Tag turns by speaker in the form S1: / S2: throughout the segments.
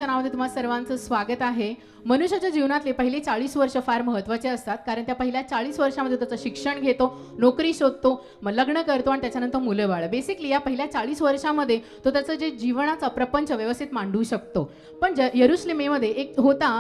S1: नावामध्ये तुम्हा सर्वांचं स्वागत आहे. मनुष्याच्या जीवनातले पहिले 40 वर्ष फार महत्त्वाचे असतात, कारण त्या पहिल्या 40 वर्षामध्ये त्याचं शिक्षण घेतो, नोकरी शोधतो, मग लग्न करतो आणि त्याच्यानंतर मुलं बाळ. बेसिकली या पहिल्या 40 वर्षामध्ये तो त्याचं जे जीवनाचा प्रपंच व्यवस्थित मांडू शकतो. पण यरुशलेमेमध्ये एक होता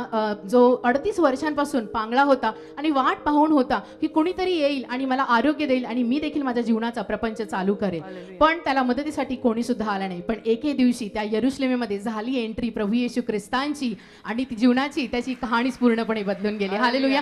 S1: जो 38 वर्षांपासून पांगळा होता आणि वाट पाहून होता की कोणीतरी येईल आणि मला आरोग्य देईल आणि मी देखील माझ्या जीवनाचा प्रपंच चालू करेल. पण त्याला मदतीसाठी कोणी सुद्धा आला नाही. पण एके दिवशी त्या यरुशलेमेमध्ये झाली एंट्री प्रभू येशू ख्रिस्तांची आणि ती जीवनाची त्याची कहाणीच पूर्णपणे बदलून गेली. हालेलुया.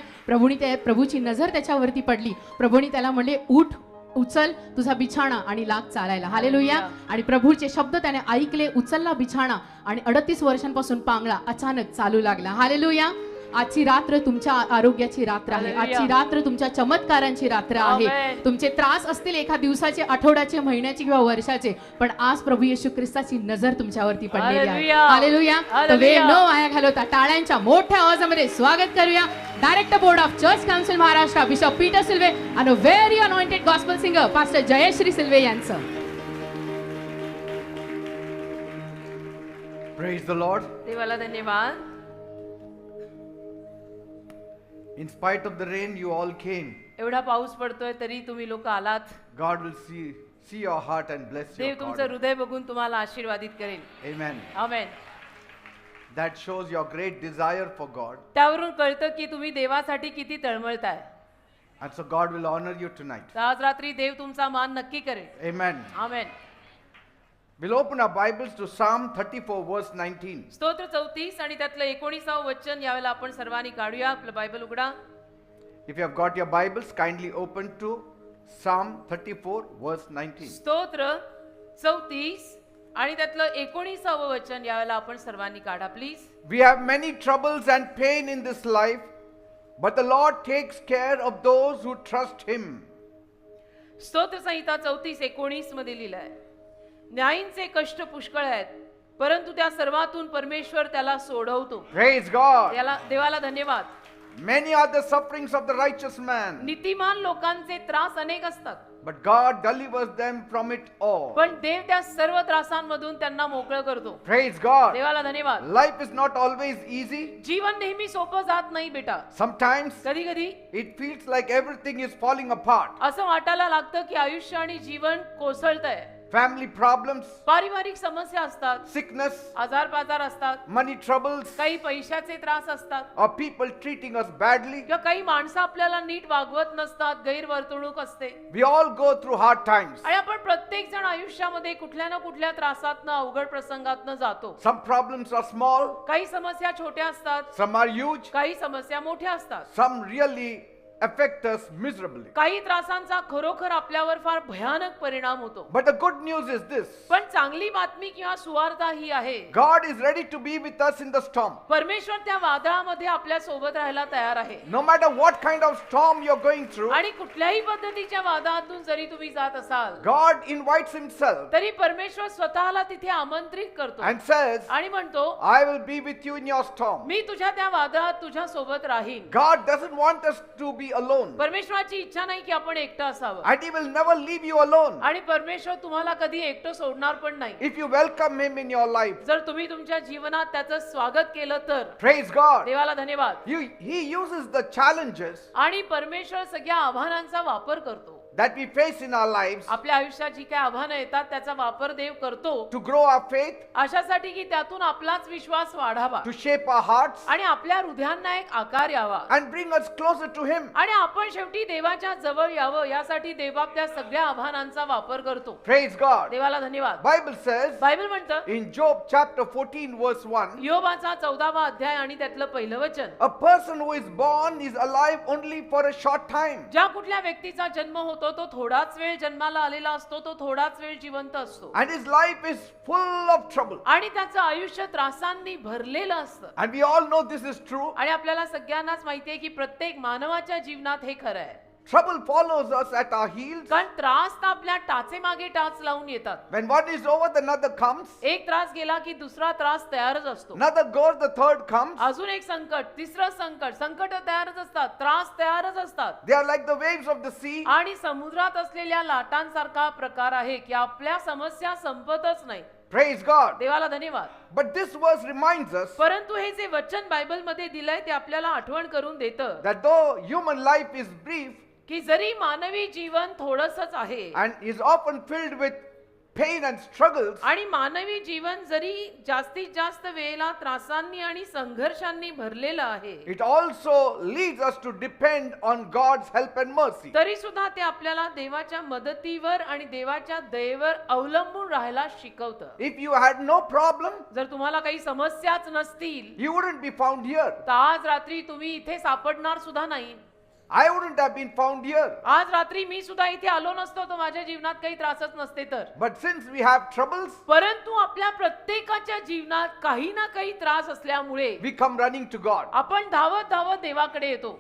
S1: प्रभूची नजर त्याच्यावरती पडली. प्रभूने त्याला म्हणले, उठ, उचल तुझा बिछाणा आणि लाग चालायला. हालेलुया. आणि प्रभूचे शब्द त्याने ऐकले, उचलला बिछाणा आणि 38 वर्षांपासून पांगळा अचानक चालू लागला. हालेलुया. आजची रात्र तुमच्या आरोग्याची रात्र आहे. आजची रात्र तुमच्या चमत्कारांची रात्र आहे. तुमचे त्रास असतील एका दिवसाचे, आठवड्याचे, महिन्याचे किंवा वर्षाचे, पण आज प्रभू येशू ख्रिस्ताची नजर तुमच्यावरती पडलेली आहे. हालेलुया. तर वेळ न वाया घालवता टाळ्यांच्या मोठ्या आवाजामध्ये स्वागत करूया director board of church council Maharashtra bishop Peter Silve आणि very anointed gospel singer pastor Jayashree Silve यांचं.
S2: Praise the Lord.
S3: देवाला धन्यवाद.
S2: In spite of the rain, you all came.
S3: एवढा पाऊस पडतोय तरी तुम्ही लोक आलात.
S2: God will see your heart and bless
S3: Dev
S2: your
S3: तुमचं
S2: heart.
S3: हृदय बघून तुम्हाला आशीर्वादित करेल.
S2: Amen.
S3: Amen.
S2: That shows your great desire for God.
S3: त्यावरून कळतं की तुम्ही देवासाठी किती तळमळताय.
S2: And so God will honor you tonight.
S3: तर आज रात्री देव तुमचा मान नक्की करेल.
S2: Amen.
S3: Amen.
S2: We'll open our Bibles to Psalm 34 verse 19.
S3: स्तोत्र 34 आणि त्यातलं 19व वचन यावेळेला आपण सर्वांनी काढूया. आपलं बायबल उघडा.
S2: If you have got your Bibles, kindly open to Psalm 34 verse 19.
S3: स्तोत्र 34 आणि त्यातलं 19व वचन यावेळेला आपण सर्वांनी काढा please.
S2: We have many troubles and pain in this life, but the Lord takes care of those who trust Him.
S3: स्तोत्र संहिता 34:19 मध्ये लिहिलं आहे, न्यायींचे कष्ट पुष्कळ आहेत, परंतु त्या सर्वातून परमेश्वर त्याला सोडवतो.
S2: Praise God.
S3: त्याला देवाला धन्यवाद.
S2: Many are the sufferings of the righteous man,
S3: नीतिमान लोकांचे त्रास अनेक असतात,
S2: but God delivers them from it all.
S3: पण देव त्या सर्व त्रासांमधून त्यांना मोकळं करतो.
S2: Praise God.
S3: देवाला धन्यवाद.
S2: Life is not always easy.
S3: जीवन नेहमी सोपं जात नाही बेटा.
S2: Sometimes
S3: कधी कधी
S2: it feels like everything is falling apart.
S3: असं वाटायला लागतं की आयुष्य आणि जीवन कोसळतंय.
S2: Family problems,
S3: पारिवारिक समस्या असतात,
S2: sickness,
S3: आजार पाजार असतात,
S2: money troubles,
S3: काही पैशाचे त्रास असतात,
S2: or people treating us badly.
S3: किंवा काही माणसं आपल्याला नीट वागवत नसतात, गैरवर्तणूक असते.
S2: We all go through hard times.
S3: आणि आपण प्रत्येक जण आयुष्यामध्ये कुठल्या ना कुठल्या त्रासातनं, अवघड प्रसंगातनं जातो.
S2: Some problems are small,
S3: काही समस्या छोट्या असतात,
S2: some are huge,
S3: काही समस्या मोठ्या असतात.
S2: some really affect us miserably.
S3: काही त्रासांचा खरोखर आपल्यावर फार भयानक परिणाम होतो.
S2: But the good news is this:
S3: पण चांगली बातमी किंवा सुवार्ता ही आहे,
S2: God is ready to be with us in the storm.
S3: परमेश्वर त्या वादळामध्ये आपल्या सोबत राहायला तयार आहे.
S2: No matter what kind of storm you're going through,
S3: आणि कुठल्याही पद्धतीच्या वादातून जरी तुम्ही जात असाल,
S2: God invites Himself
S3: तरी परमेश्वर स्वतःला तिथे आमंत्रित करतो
S2: and says,
S3: आणि म्हणतो,
S2: I will be with you in your storm.
S3: मी तुझ्या त्या वादळात तुझ्या सोबत राहीन.
S2: God doesn't want us to be alone,
S3: परमेश्वराची इच्छा नाही की आपण एकटं असावं,
S2: and He will never leave you alone.
S3: आणि परमेश्वर तुम्हाला कधी एकटं सोडणार पण नाही.
S2: If you welcome Him in your life,
S3: जर तुम्ही तुमच्या जीवनात त्याचं स्वागत केलं तर.
S2: praise God.
S3: देवाला धन्यवाद.
S2: He uses the challenges
S3: आणि परमेश्वर सगळ्या आव्हानांचा वापर करतो.
S2: that we face in our lives
S3: आपल्या आयुष्यात जी काही आव्हानं येतात त्याचा वापर देव करतो,
S2: to grow our faith,
S3: अशासाठी की त्यातून आपलाच विश्वास वाढावा
S2: to shape our hearts,
S3: आणि आपल्या हृदयांना एक आकार यावा
S2: and bring us closer to Him.
S3: आणि आपण शेवटी देवाच्या जवळ यावं, यासाठी देवबाप त्या सगळ्या आव्हानांचा वापर करतो.
S2: Praise God.
S3: देवाला धन्यवाद.
S2: Bible says
S3: बायबल म्हणतं
S2: in Job chapter 14 verse 1,
S3: योबाचा 14वा अध्याय आणि त्यातलं पहिलं वचन,
S2: a person who is born is alive only for a short time,
S3: ज्या कुठल्या व्यक्तीचा जन्म होतो तो थोडाच वेळ जन्माला आलेला असतो, तो थोडाच वेळ जिवंत असतो,
S2: and his life is full of trouble.
S3: आणि त्याचं आयुष्य त्रासांनी भरलेलं असतं.
S2: And we all know this is true.
S3: आणि आपल्याला सगळ्यांनाच माहितीये की प्रत्येक मानवाच्या जीवनात हे खरं आहे.
S2: Trouble follows us at our heels.
S3: कारण त्रास तर आपल्या टाचे मागे टाच लावून येतात.
S2: When one is over, the another comes.
S3: एक त्रास गेला की दुसरा त्रास तयारच असतो.
S2: Another goes, the third comes.
S3: अजून एक संकट, तिसरं संकट, संकट तयारच असतात, त्रास तयारच असतात.
S2: They are like the waves of the sea.
S3: आणि समुद्रात असलेल्या लाटांसारखा प्रकार आहे की आपल्या समस्या संपतच नाही.
S2: Praise God.
S3: देवाला धन्यवाद.
S2: But this verse reminds us
S3: परंतु हे जे वचन बायबलमध्ये दिलंय ते आपल्याला आठवण करून देतं
S2: that though human life is brief
S3: की जरी मानवी जीवन थोडंसंच आहे
S2: and is often filled with pain and struggles,
S3: आणि मानवी जीवन जरी जास्तीत जास्त वेळेला त्रासांनी आणि संघर्षांनी भरलेलं आहे,
S2: it also leads us to depend on God's help and mercy.
S3: तरी सुद्धा ते आपल्याला देवाच्या मदतीवर आणि देवाच्या दयेवर अवलंबून राहायला शिकवतं.
S2: If you had no problem,
S3: जर तुम्हाला काही समस्याच नसतील
S2: you wouldn't be found here.
S3: तर आज रात्री तुम्ही इथे सापडणार सुद्धा नाही.
S2: I wouldn't have been found here.
S3: आज रात्री मी सुद्धा इथे आलो नसतो तर माझ्या जीवनात काही त्रासच नसते तर.
S2: But since we have troubles,
S3: परंतु आपल्या प्रत्येकाच्या जीवनात काही ना काही त्रास असल्यामुळे
S2: we come running to God.
S3: आपण धावत धावत देवाकडे येतो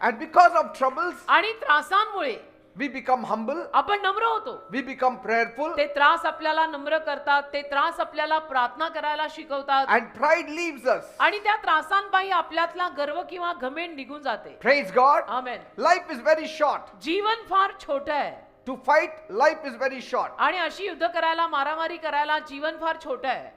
S2: And because of troubles,
S3: आणि त्रासांमुळे
S2: we become humble,
S3: आपण नम्र होतो.
S2: we become prayerful,
S3: ते त्रास आपल्याला नम्र करतात, ते त्रास आपल्याला प्रार्थना करायला शिकवतात
S2: and pride leaves us.
S3: आणि त्या त्रासांपायी आपल्यातला गर्व किंवा घमेंड निघून जाते.
S2: Praise God.
S3: Amen.
S2: Life is very short.
S3: जीवन फार छोटं आहे
S2: To fight, life is very short.
S3: आणि अशी युद्ध करायला, मारामारी करायला जीवन फार छोटं आहे.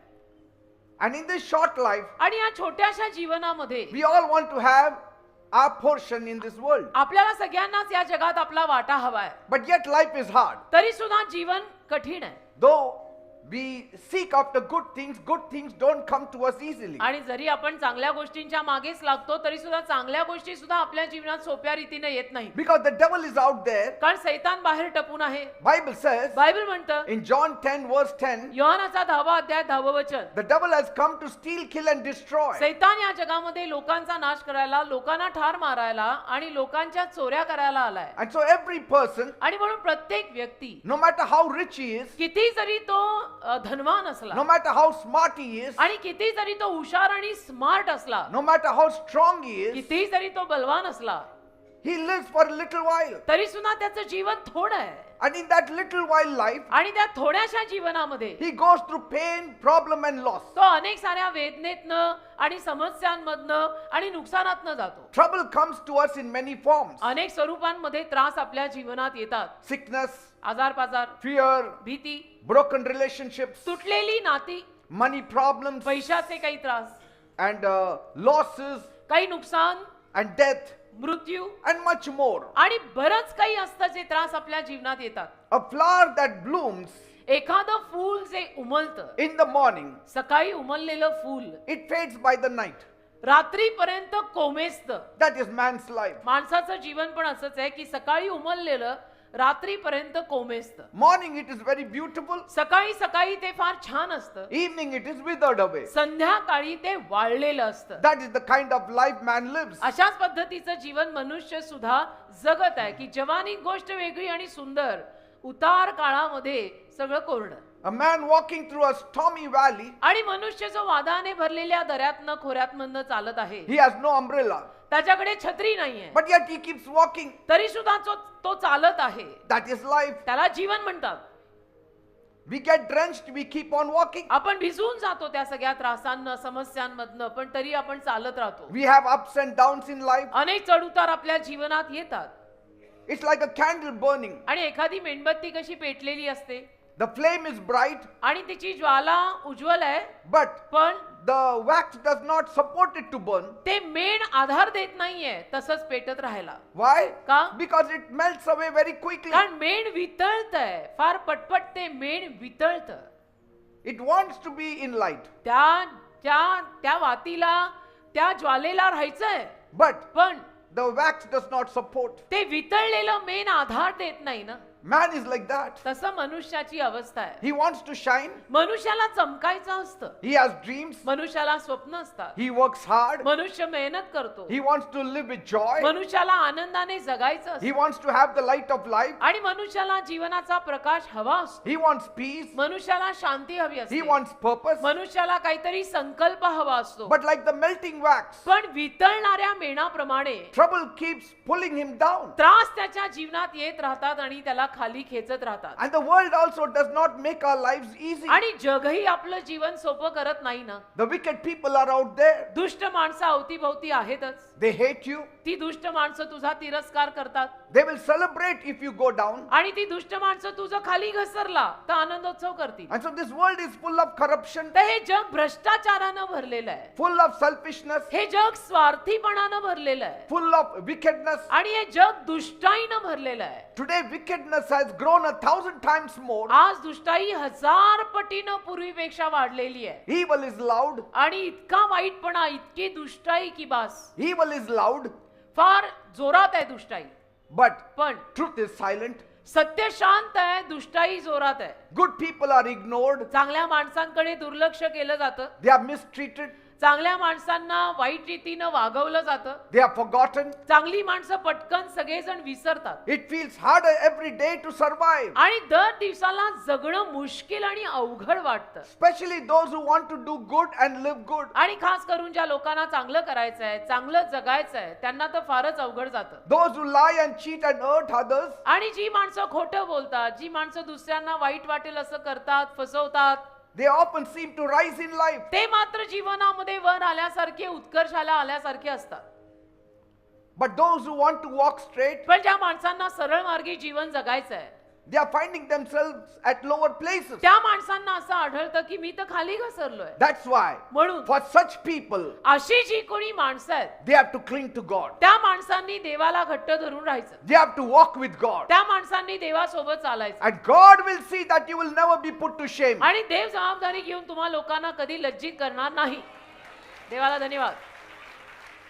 S2: And in this short life,
S3: आणि या छोट्याशा जीवनामध्ये
S2: we all want to have our portion in this world.
S3: आपल्याला सगळ्यांनाच या जगात आपला वाटा हवाय.
S2: But yet life is hard.
S3: तरी सुद्धा जीवन कठीण आहे.
S2: Though we seek after good things don't come to us easily.
S3: आणि जरी आपण चांगल्या गोष्टींच्या मागेच लागतो तरी सुद्धा चांगल्या गोष्टी सुद्धा आपल्या जीवनात सोप्या रीतीने येत नाही.
S2: Because the devil is out there.
S3: कारण सैतान बाहेर टपून आहे.
S2: Bible says
S3: बायबल म्हणतं
S2: in John 10 verse 10,
S3: योहानाचा 10वा अध्याय 10व वचन,
S2: the devil has come to steal, kill and destroy.
S3: सैतान या जगामध्ये लोकांचा नाश करायला, लोकांना ठार मारायला आणि लोकांच्या चोऱ्या करायला आलाय.
S2: And so every person,
S3: आणि म्हणून प्रत्येक व्यक्ती
S2: no matter how rich he is,
S3: किती जरी तो धनवान असला
S2: no matter how smart he is,
S3: आणि किती जरी तो हुशार आणि स्मार्ट असला,
S2: no matter how strong he is,
S3: किती जरी तो बलवान असला,
S2: he lives for a little while.
S3: तरी सुद्धा त्याचं जीवन थोडं आहे.
S2: And in that little while life,
S3: आणि त्या थोड्याशा जीवनामध्ये
S2: he goes through pain, problem and loss.
S3: तो अनेक साऱ्या वेदनेतनं आणि समस्यांमधनं आणि नुकसानातनं जातो.
S2: Trouble comes to us in many forms.
S3: अनेक स्वरूपांमध्ये त्रास आपल्या जीवनात येतात.
S2: Sickness,
S3: आजारपाजार,
S2: fear,
S3: भीती,
S2: broken relationships,
S3: तुटलेली नाती,
S2: money problems,
S3: पैशाचे काही त्रास,
S2: and losses,
S3: काही नुकसान,
S2: and death,
S3: मृत्यू
S2: and much more.
S3: आणि बरंच काही असतं जे त्रास आपल्या जीवनात येतात.
S2: A flower that blooms
S3: एखादं फूल जे उमलतं,
S2: in the morning,
S3: सकाळी उमललेलं फूल
S2: it fades by the night.
S3: रात्रीपर्यंत कोमेजतं.
S2: That is man's life.
S3: माणसाचं जीवन पण असंच आहे की सकाळी उमललेलं रात्रीपर्यंत कोमेजतं.
S2: Morning it is very beautiful.
S3: सकाळी सकाळी ते फार छान असतं,
S2: Evening it is withered away.
S3: संध्याकाळी ते वाळलेलं असतं.
S2: That is the kind of life man lives.
S3: अशाच पद्धतीचं जीवन मनुष्य सुद्धा जगत आहे की जवानी गोष्ट वेगळी आणि सुंदर, उतार काळामध्ये सगळं कोरडं.
S2: A man walking through a stormy valley,
S3: आणि मनुष्य जो वादाने भरलेल्या दऱ्यातनं खोऱ्यातमधनं चालत आहे,
S2: he has no umbrella.
S3: त्याच्याकडे छत्री नाहीये,
S2: But yet he keeps walking.
S3: तरी सुद्धा तो चालत आहे.
S2: That is life.
S3: त्याला जीवन म्हणतात.
S2: We get drenched, we keep on walking.
S3: आपण भिजून जातो त्या सगळ्या त्रासांना, समस्यांमधनं, पण तरी आपण चालत राहतो.
S2: We have ups and downs in life.
S3: अनेक चढउतार आपल्या जीवनात येतात.
S2: It's like a candle burning.
S3: आणि एखादी मेणबत्ती कशी पेटलेली असते
S2: The flame is bright,
S3: आणि तिची ज्वाला उज्ज्वल आहे,
S2: but
S3: पण
S2: the wax does not support it to burn.
S3: ते मेण आधार देत नाहीये तसंच पेटत राहायला.
S2: Why?
S3: का?
S2: Because it melts away very quickly.
S3: कारण मेण वितळतंय, फार पटपट ते मेण वितळतं.
S2: It wants to be in light.
S3: त्या वातीला, त्या ज्वालेला राहायचंय,
S2: But
S3: पण
S2: the wax does not support.
S3: ते वितळलेलं मेण आधार देत नाही ना.
S2: Man is like that.
S3: तसं मनुष्याची अवस्था आहे.
S2: He wants to shine.
S3: मनुष्याला चमकायचं असतं,
S2: He has dreams.
S3: मनुष्याला स्वप्न असतात,
S2: He works hard.
S3: मनुष्य मेहनत करतो,
S2: He wants to live with joy.
S3: मनुष्याला आनंदाने जगायचं
S2: He
S3: असतं
S2: wants to have the light of life.
S3: आणि मनुष्याला जीवनाचा प्रकाश हवा असतो.
S2: He wants peace.
S3: मनुष्याला शांती हवी
S2: He
S3: असते,
S2: wants purpose.
S3: मनुष्याला काहीतरी संकल्प हवा असतो.
S2: But like the melting wax,
S3: पण वितळणाऱ्या मेणाप्रमाणे
S2: trouble keeps pulling him down.
S3: त्रास त्याच्या जीवनात येत राहतात आणि त्याला खाली खेचत राहतात.
S2: And the world also does not make our lives easy.
S3: आणि जगही आपलं जीवन सोपं करत नाही ना.
S2: The wicked people are out there.
S3: दुष्ट माणसं अवतीभवती आहेतच.
S2: They hate you.
S3: ती दुष्ट माणसं तुझा तिरस्कार करतात.
S2: They will celebrate if you go down.
S3: आणि ती दुष्ट माणसं तुझं खाली घसरला तर आनंदोत्सव करतील.
S2: And so this world is full of corruption,
S3: तर हे जग भ्रष्टाचारानं भरलेलं आहे.
S2: full of selfishness,
S3: हे जग स्वार्थीपणानं भरलेलं आहे.
S2: full of wickedness.
S3: आणि हे जग दुष्टाईनं भरलेलं आहे.
S2: Today wickedness has grown 1,000 times more.
S3: आज दुष्टाई 1000 पटीनं पूर्वीपेक्षा वाढलेली आहे.
S2: Evil is loud.
S3: आणि इतका वाईटपणा, इतकी दुष्टाई की बास,
S2: Evil is loud,
S3: फार जोरात आहे दुष्टाई.
S2: but
S3: पण
S2: truth is silent.
S3: सत्य शांत आहे, दुष्टाई जोरात आहे.
S2: Good people are ignored.
S3: चांगल्या माणसांकडे दुर्लक्ष केलं जातं.
S2: They are mistreated.
S3: चांगल्या माणसांना वाईट रीतीनं वागवलं जातं.
S2: They are forgotten.
S3: चांगली माणसं पटकन सगळेजण विसरतात.
S2: It feels harder every day to survive.
S3: आणि दर दिवसाला जगणं मुश्किल आणि अवघड वाटतं.
S2: Especially those who want to do good and live good.
S3: आणि खास करून ज्या लोकांना चांगलं करायचं आहे, चांगलं जगायचं आहे, त्यांना तर फारच अवघड जातं.
S2: Those who lie and cheat and hurt others.
S3: आणि जी माणसं खोटं बोलतात, जी माणसं दुसऱ्यांना वाईट वाटेल असं करतात, फसवतात,
S2: They often seem to rise in life.
S3: ते मात्र जीवनामध्ये वर आल्यासारखे, उत्कर्षाला आल्यासारखे असतात.
S2: But those who want to walk straight,
S3: पण ज्या माणसांना सरळ मार्गी जीवन जगायचं आहे,
S2: they are finding themselves at lower places.
S3: त्या माणसांना असं आढळतं की मी तर खाली घसरलोय.
S2: That's why,
S3: म्हणून
S2: for such people,
S3: अशी जी कोणी माणसं आहेत,
S2: they have to cling to God.
S3: त्या माणसांनी देवाला घट्ट धरून राहायचं.
S2: They have to walk with God.
S3: त्या माणसांनी देवासोबत चालायचं.
S2: And God will see that you will never be put to shame.
S3: आणि देव जबाबदारी घेऊन तुम्हा लोकांना कधी लज्जित करणार नाही. देवाला धन्यवाद.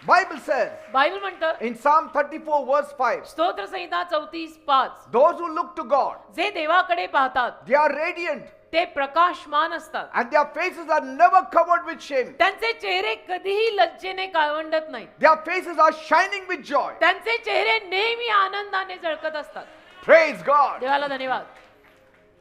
S2: Bible says
S3: बायबल म्हणतं,
S2: in Psalm 34 verse 5,
S3: स्तोत्र संहिता 34:5,
S2: those who look to God,
S3: जे देवाकडे पाहतात
S2: they are radiant
S3: ते प्रकाशमान असतात.
S2: and their faces are never covered with shame.
S3: त्यांचे चेहरे कधीही लज्जेने काळवंडत नाहीत.
S2: Their faces are shining with joy.
S3: त्यांचे चेहरे नेहमी आनंदाने झळकत असतात.
S2: Praise God.
S3: देवाला धन्यवाद.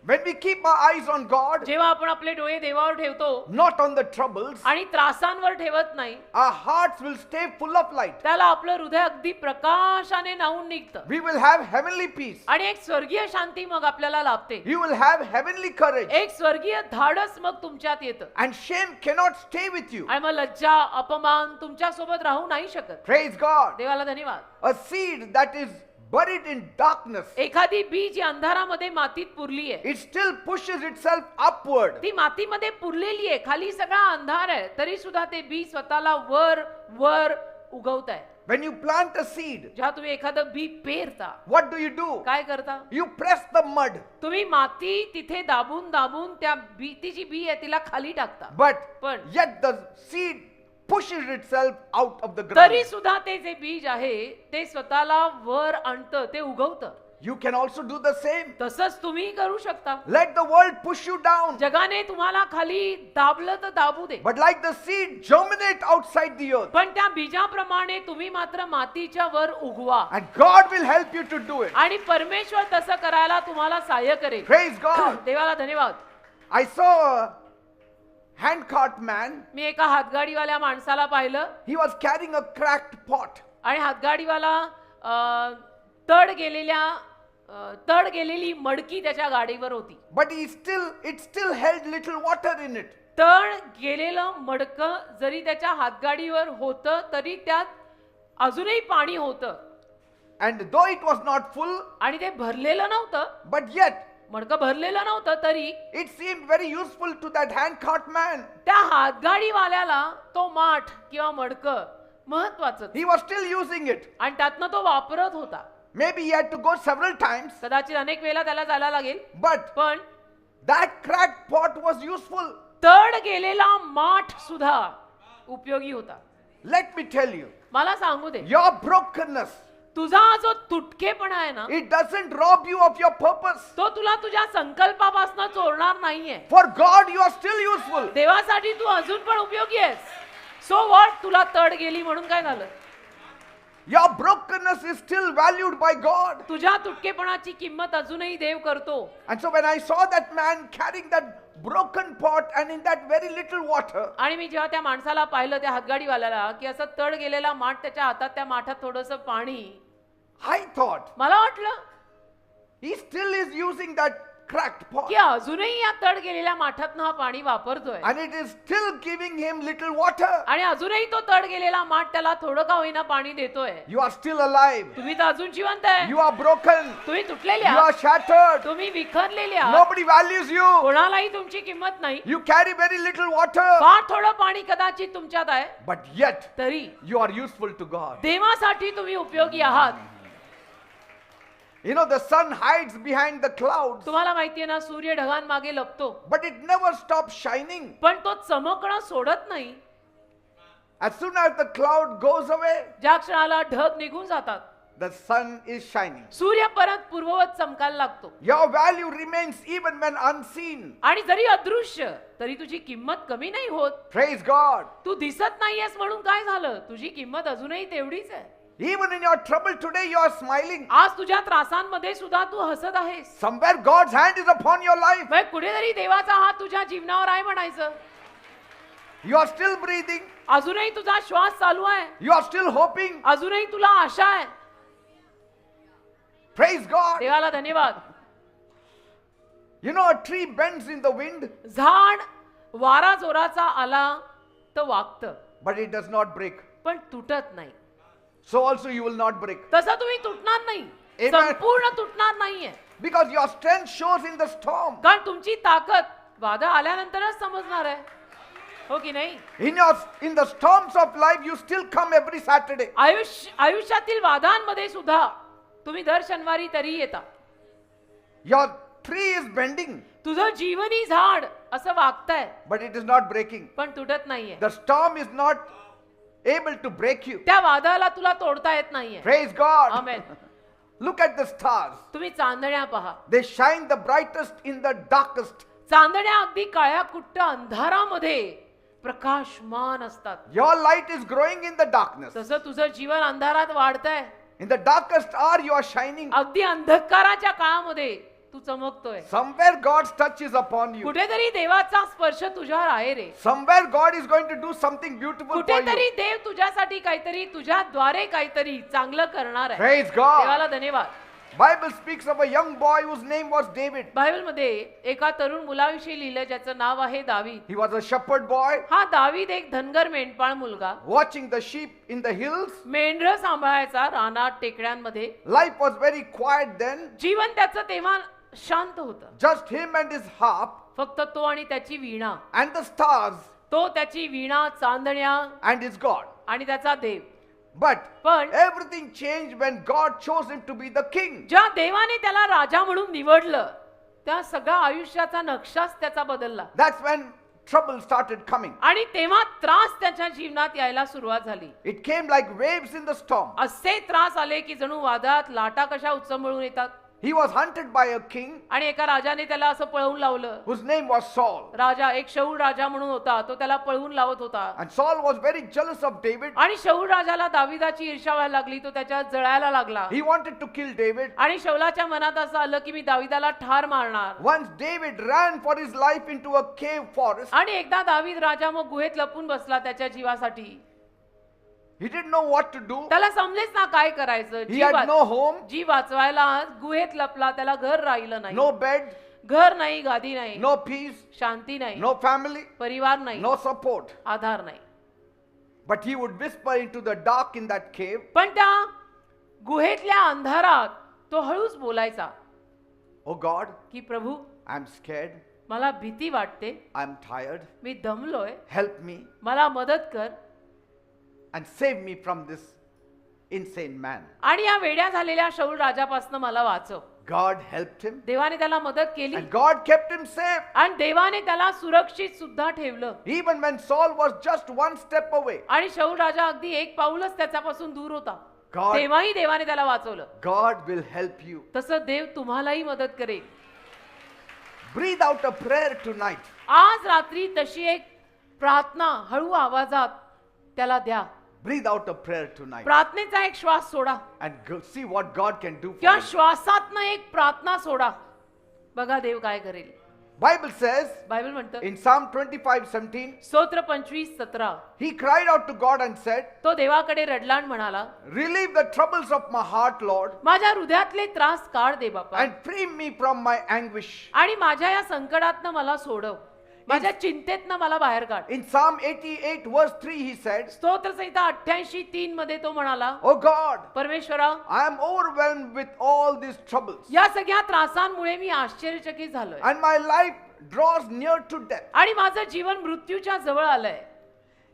S2: When we keep our eyes on God,
S3: जेव्हा आपण आपले डोळे देवावर ठेवतो
S2: not on the troubles,
S3: आणि त्रासांवर ठेवत नाही,
S2: our hearts will stay full of light.
S3: त्याला आपलं हृदय अगदी प्रकाशाने न्हाऊन निघतं.
S2: We will have heavenly peace.
S3: आणि एक स्वर्गीय शांती मग आपल्याला लाभते.
S2: You will have heavenly courage.
S3: एक स्वर्गीय धाडस मग तुमच्यात येतं.
S2: And shame cannot stay with you.
S3: आणि मग लज्जा, अपमान तुमच्या सोबत राहू नाही शकत.
S2: Praise God.
S3: देवाला धन्यवाद.
S2: A seed that is buried in darkness,
S3: एखादी बी जी अंधारामध्ये मातीत पुरली आहे,
S2: it still pushes itself upward.
S3: ती मातीमध्ये पुरलेली आहे, खाली सगळा अंधार आहे, तरी सुद्धा ते बी स्वतःला वर वर उगवत आहे.
S2: When you plant a seed,
S3: जेव्हा तुम्ही एखादं बी पेरता,
S2: what do you do?
S3: काय करता?
S2: You press the mud.
S3: तुम्ही माती तिथे दाबून दाबून त्या बी, ती जी बी आहे तिला खाली टाकता.
S2: But
S3: पण
S2: yet the seed pushes itself out of the
S3: तरी
S2: ground.
S3: सुद्धा ते जे बीज आहे ते स्वतःला वर आणतं, ते उगवतं.
S2: You can also do the same.
S3: तसंच तुम्ही करू शकता.
S2: Let the world push you down.
S3: जगाने तुम्हाला खाली दाबलं तर दाबू दे,
S2: But like the seed, germinate outside the earth.
S3: पण त्या बीजाप्रमाणे तुम्ही मात्र मातीच्या वर उगवा.
S2: And God will help you to do it.
S3: आणि परमेश्वर तसं करायला तुम्हाला सहाय्य करेल.
S2: Praise God.
S3: देवाला धन्यवाद.
S2: I saw a handcart man.
S3: मी एका हातगाडीवाल्या माणसाला पाहिलं
S2: He was carrying a cracked pot.
S3: आणि हातगाडीवाला तड गेलेली मडकी त्याच्या गाडीवर होती.
S2: But it still held little water in it.
S3: तळ गेलेलं मडकं जरी त्याच्या हातगाडीवर होतं तरी त्यात अजूनही पाणी होतं.
S2: And though it was not full,
S3: आणि ते भरलेलं नव्हतं,
S2: but yet
S3: मडकं भरलेलं नव्हतं, तरी
S2: it seemed very useful to that handcart man.
S3: त्या हातगाडीवाल्याला तो माठ किंवा मडकं महत्वाचं,
S2: He was still using it.
S3: आणि त्यातनं तो वापरत होता.
S2: Maybe he had to go several times,
S3: कदाचित अनेक वेळा त्याला जायला लागेल,
S2: but
S3: पण
S2: that cracked pot was useful.
S3: तड गेलेला माठ सुद्धा उपयोगी होता.
S2: Let me tell you,
S3: मला सांगू दे,
S2: your brokenness,
S3: तुझा जो तुटकेपणा आहे ना,
S2: it doesn't rob you of your purpose.
S3: तो तुला तुझ्या संकल्पापासून चोरणार नाहीये.
S2: For God, you are still useful.
S3: देवासाठी तू अजून पण उपयोगी आहेस. सो व्हॉट, तुला तड गेली म्हणून काय झालं?
S2: Your brokenness is still valued by God.
S3: तुझ्या तुटकेपणाची किंमत अजूनही देव करतो.
S2: And so when I saw that man carrying that broken pot and in that very little water,
S3: आणि मी जेव्हा त्या माणसाला पाहिलं, त्या हातगाडीवाल्याला, की असं तड गेलेला माठ त्याच्या हातात, त्या माठात थोडंसं पाणी,
S2: I thought,
S3: मला वाटलं
S2: He still is using that cracked pot.
S3: की अजूनही या तड गेलेल्या माठातनं हा पाणी वापरतोय
S2: And it is still giving him little water.
S3: आणि अजूनही तो तड गेलेला माठ त्याला थोडं का होईना पाणी देतोय.
S2: You are still alive.
S3: तुम्ही तर अजून जिवंत आहे.
S2: You are broken.
S3: तुम्ही तुटलेले
S2: You are
S3: आहात.
S2: shattered.
S3: तुम्ही विखरलेले आहात.
S2: Nobody values you.
S3: कोणालाही तुमची किंमत नाही.
S2: You carry very little water.
S3: फार थोडं पाणी कदाचित तुमच्यात आहे
S2: But yet,
S3: तरी
S2: you are useful to God.
S3: देवासाठी तुम्ही उपयोगी आहात.
S2: You know, the sun hides behind the clouds,
S3: तुम्हाला माहितीये ना सूर्य ढगांमागे लपतो
S2: but it never stops shining.
S3: पण तो चमकणं सोडत नाही.
S2: As soon as the cloud goes away,
S3: ज्या क्षणाला ढग निघून जातात
S2: the sun is shining.
S3: सूर्य परत पूर्ववत चमकायला लागतो.
S2: Your value remains even when unseen.
S3: आणि जरी अदृश्य तरी तुझी किंमत कमी नाही होत.
S2: Praise God.
S3: तू दिसत नाहीयेस म्हणून काय झालं, तुझी किंमत अजूनही तेवढीच आहे.
S2: Even in your trouble today, you are smiling.
S3: आज तुझ्या त्रासांमध्ये सुद्धा तू हसत आहेस.
S2: Somewhere God's hand is upon your life.
S3: मग कुठेतरी देवाचा हात तुझ्या जीवनावर आहे म्हणायचं.
S2: You are still breathing.
S3: अजूनही तुझा श्वास चालू आहे.
S2: You are still hoping.
S3: अजूनही तुला आशा आहे.
S2: Praise God.
S3: देवाला धन्यवाद.
S2: You know, a tree bends in the wind,
S3: झाड वारा जोराचा आला तर वाकतं
S2: but it does not break.
S3: पण तुटत नाही.
S2: So also you will not break.
S3: तसं तुम्ही तुटणार नाही.
S2: Amen.
S3: संपूर्ण तुटणार नाहीये.
S2: Because your strength shows in the storm.
S3: कारण तुमची ताकद वादळ आल्यानंतरच समजणार आहे. हो की नाही.
S2: In the storms of life, you still come every Saturday.
S3: आयुष्यातील वादांमध्ये सुद्धा तुम्ही दर शनिवारी तरी येता.
S2: Your tree is bending,
S3: तुझं जीवनी झाड असं वागतंय
S2: but it is not breaking.
S3: पण तुटत नाहीये.
S2: The storm is not able to break you.
S3: त्या वादळाला तुला तोडता येत नाहीये.
S2: Praise God.
S3: Amen.
S2: Look at the stars.
S3: तुम्ही चांदण्या पहा.
S2: They shine the brightest in the darkest.
S3: चांदण्या अगदी काळ्या कुट्ट अंधारामध्ये प्रकाशमान असतात.
S2: Your light is growing in the darkness.
S3: तसं तुझं जीवन अंधारात वाढतंय.
S2: In the darkest hour, you are shining.
S3: अगदी अंधकाराच्या काळामध्ये तू चमकतोय.
S2: Somewhere God's touch is upon you.
S3: कुठेतरी देवाचा स्पर्श तुझ्यावर आहे रे.
S2: Somewhere God is going to do something beautiful for
S3: कुठेतरी
S2: you.
S3: देव तुझ्यासाठी काहीतरी तुझ्याद्वारे काहीतरी चांगलं करणार आहे.
S2: Praise God.
S3: देवाला धन्यवाद.
S2: Bible speaks of a young boy whose name was David.
S3: बायबलमध्ये एका तरुण मुलाविषयी लिहिलं ज्याचं नाव आहे दावीद.
S2: He was a shepherd boy
S3: हा दावीद एक धनगर मेंढपाळ मुलगा.
S2: watching the sheep in the hills.
S3: मेंढरं सांभाळायचा रानात टेकड्यांमध्ये.
S2: Life was very quiet then.
S3: जीवन त्याचं तेव्हा शांत होतं.
S2: Just him and his harp
S3: फक्त तो आणि त्याची वीणा.
S2: and the stars
S3: तो त्याची वीणा, चांदण्या
S2: and his God.
S3: आणि त्याचा देव.
S2: But
S3: पण
S2: everything changed when God chose him to be the king.
S3: ज्या देवाने त्याला राजा म्हणून निवडलं त्या सगळ्या आयुष्याचा नक्षाच त्याचा बदलला.
S2: That's when trouble started coming.
S3: आणि तेव्हा त्रास त्याच्या जीवनात यायला सुरुवात झाली.
S2: It came like waves in the storm.
S3: असे त्रास आले की जणू वादळात लाटा कशा उचंबळून येतात.
S2: He was hunted by a king
S3: आणि एका राजाने त्याला असं पळवून लावलं.
S2: whose name was Saul.
S3: राजा एक शौल राजा म्हणून होता, तो त्याला पळवून लावत होता.
S2: And Saul was very jealous of David.
S3: आणि शौल राजाला दाविदाची ईर्ष्या व्हायला लागली. तो त्याच्यात जळायला लागला.
S2: He wanted to kill David.
S3: आणि शौलाच्या मनात असं आलं की मी दाविदाला ठार मारणार.
S2: Once David ran for his life into a cave forest.
S3: आणि एकदा दावीद राजा मग गुहेत लपून बसला त्याच्या जीवासाठी.
S2: He didn't know what to do.
S3: त्याला समजेच ना काय करायचं.
S2: He had no home,
S3: जीव वाचवायला गुहेत लपला. त्याला घर राहिलं नाही.
S2: no bed,
S3: घर नाही, गादी नाही,
S2: no peace,
S3: शांती नाही,
S2: no family,
S3: परिवार नाही,
S2: no support.
S3: आधार नाही.
S2: But he would whisper into the dark in that cave.
S3: पण त्या गुहेतल्या अंधारात तो हळूच बोलायचा
S2: Oh God,
S3: की प्रभू
S2: I'm scared.
S3: मला भीती वाटते.
S2: I'm tired.
S3: Me दमलोय.
S2: Help me
S3: मला मदत कर.
S2: and save me from this insane man.
S3: आणि या वेड्या झालेल्या शौल राजापासून मला वाचव.
S2: God helped him
S3: देवाने त्याला मदत केली.
S2: and God kept him safe.
S3: आणि देवाने त्याला सुरक्षित सुद्धा ठेवलं.
S2: Even when Saul was just one step away,
S3: आणि शौल राजा अगदी एक पाऊलच त्याच्यापासून दूर होता.
S2: God,
S3: तेव्हाही देवाने त्याला वाचवलं.
S2: God will help you.
S3: तसं देव तुम्हालाही मदत करेल.
S2: Breathe out a prayer tonight.
S3: आज रात्री तशी एक प्रार्थना हळू आवाजात त्याला द्या.
S2: Breathe out a prayer tonight
S3: प्रार्थनेचा एक श्वास सोडा.
S2: and see what God can do for
S3: किंवा
S2: you.
S3: श्वासातनं एक प्रार्थना सोडा. बघा देव काय करेल.
S2: Bible says
S3: बायबल म्हणतं
S2: in Psalm 25:17,
S3: स्तोत्र 25:17
S2: he cried out to God and said,
S3: तो देवाकडे रडला आणि म्हणाला,
S2: relieve the troubles of my heart, Lord,
S3: माझ्या हृदयातले त्रास काढ दे बापा,
S2: and free me from my anguish.
S3: आणि माझ्या या संकटातनं मला सोडव, माझ्या चिंतेतनं मला बाहेर काढ.
S2: In Psalm 88:3 he said,
S3: स्तोत्र संहिता 88:3 मध्ये तो म्हणाला,
S2: oh God,
S3: परमेश्वरा,
S2: I am overwhelmed with all these troubles,
S3: या सगळ्या त्रासांमुळे मी आश्चर्यचकित झालोय
S2: and my life draws near to death.
S3: आणि माझं जीवन मृत्यूच्या जवळ आलंय.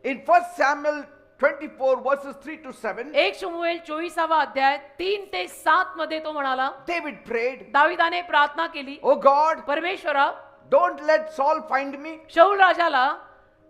S2: In 1 Samuel 24:3-7,
S3: 1 शमूएल 24 अध्याय 3 ते 7 मध्ये तो म्हणाला,
S2: David prayed,
S3: दाविदाने प्रार्थना केली,
S2: oh God,
S3: परमेश्वरा,
S2: don't let Saul find me.
S3: शाऊल राजाला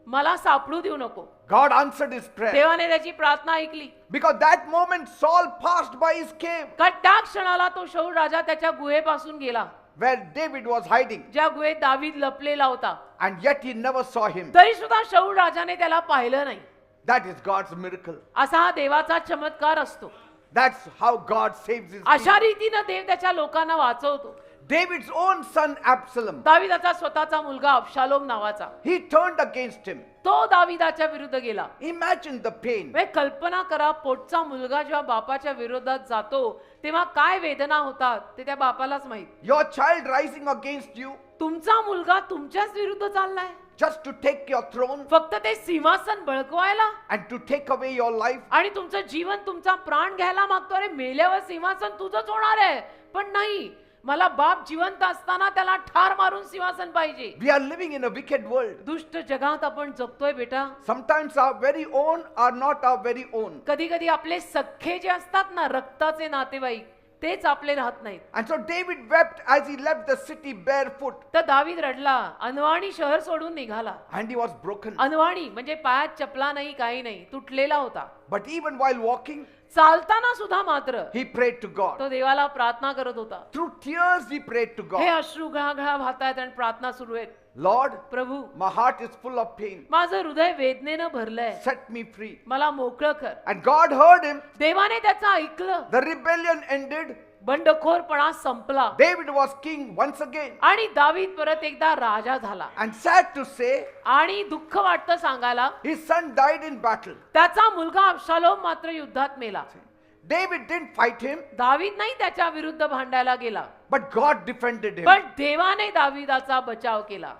S3: मला सापडू देऊ नको.
S2: God answered his prayer.
S3: देवाने त्याची प्रार्थना ऐकली.
S2: Because that moment Saul passed by his cave
S3: कारण त्या क्षणाला तो शाऊल राजा त्याच्या गुहेपासून गेला,
S2: where David was hiding,
S3: ज्या गुहेत दावीद लपलेला होता.
S2: and yet he never saw him.
S3: तरी सुद्धा शाऊल राजाने त्याला पाहिलं नाही.
S2: That is God's miracle.
S3: असा हा देवाचा चमत्कार असतो.
S2: That's how God saves his
S3: अशा
S2: people.
S3: रीतीनं देव त्याच्या लोकांना वाचवतो.
S2: David's own son Absalom,
S3: दाविदाचा स्वतःचा मुलगा अबशालोम नावाचा,
S2: he turned against him.
S3: तो दाविदाच्या विरुद्ध गेला.
S2: Imagine the pain.
S3: म्हणजे कल्पना करा, पोटचा मुलगा जेव्हा बापाच्या विरोधात जातो तेव्हा काय वेदना होतात ते त्या बापालाच माहित.
S2: Your child rising against you
S3: तुमचा मुलगा तुमच्याच विरुद्ध चाललाय,
S2: just to take your throne
S3: फक्त ते सिंहासन बळकवायला
S2: and to take away your life.
S3: आणि तुमचं जीवन, तुमचा प्राण घ्यायला मागतो. अरे मेल्यावर सिंहासन तुझंच होणार आहे, पण नाही, मला बाप जिवंत असताना त्याला ठार मारून सिंहासन पाहिजे.
S2: We are living in a wicked world.
S3: दुष्ट जगात आपण जगतोय बेटा.
S2: Sometimes our very own are not our very own.
S3: कधी कधी आपले सख्खे जे असतात ना, रक्ताचे नातेवाईक, तेच आपले राहत नाहीत.
S2: And so David wept as he left the city barefoot,
S3: तर दावीद रडला, अनवाणी शहर सोडून निघाला.
S2: and he was broken.
S3: अनवाणी म्हणजे पायात चपला नाही, काही नाही, तुटलेला होता.
S2: But even while walking,
S3: चालताना सुद्धा मात्र
S2: he prayed to God.
S3: तो देवाला प्रार्थना करत होता.
S2: Through tears he prayed to
S3: हे
S2: God.
S3: अश्रू घळाघळा वाहतायत आणि प्रार्थना सुरू आहेत.
S2: Lord,
S3: Prabhu,
S2: my heart is full of pain.
S3: माझं हृदय वेदनेनं भरलंय,
S2: Set me free.
S3: मला मोकळं कर.
S2: And God heard him.
S3: देवाने त्याचं ऐकलं.
S2: The rebellion ended.
S3: बंडखोरपणा संपला
S2: David was king once again.
S3: आणि दावीद परत एकदा राजा झाला.
S2: And sad to say,
S3: आणि दुःख वाटतं सांगायला,
S2: his son died in battle.
S3: त्याचा मुलगा अबशालोम मात्र युद्धात मेला.
S2: David didn't fight him,
S3: दावीद नाही त्याच्या विरुद्ध भांडायला गेला,
S2: but God defended him.
S3: पण देवाने दावीदाचा बचाव केला.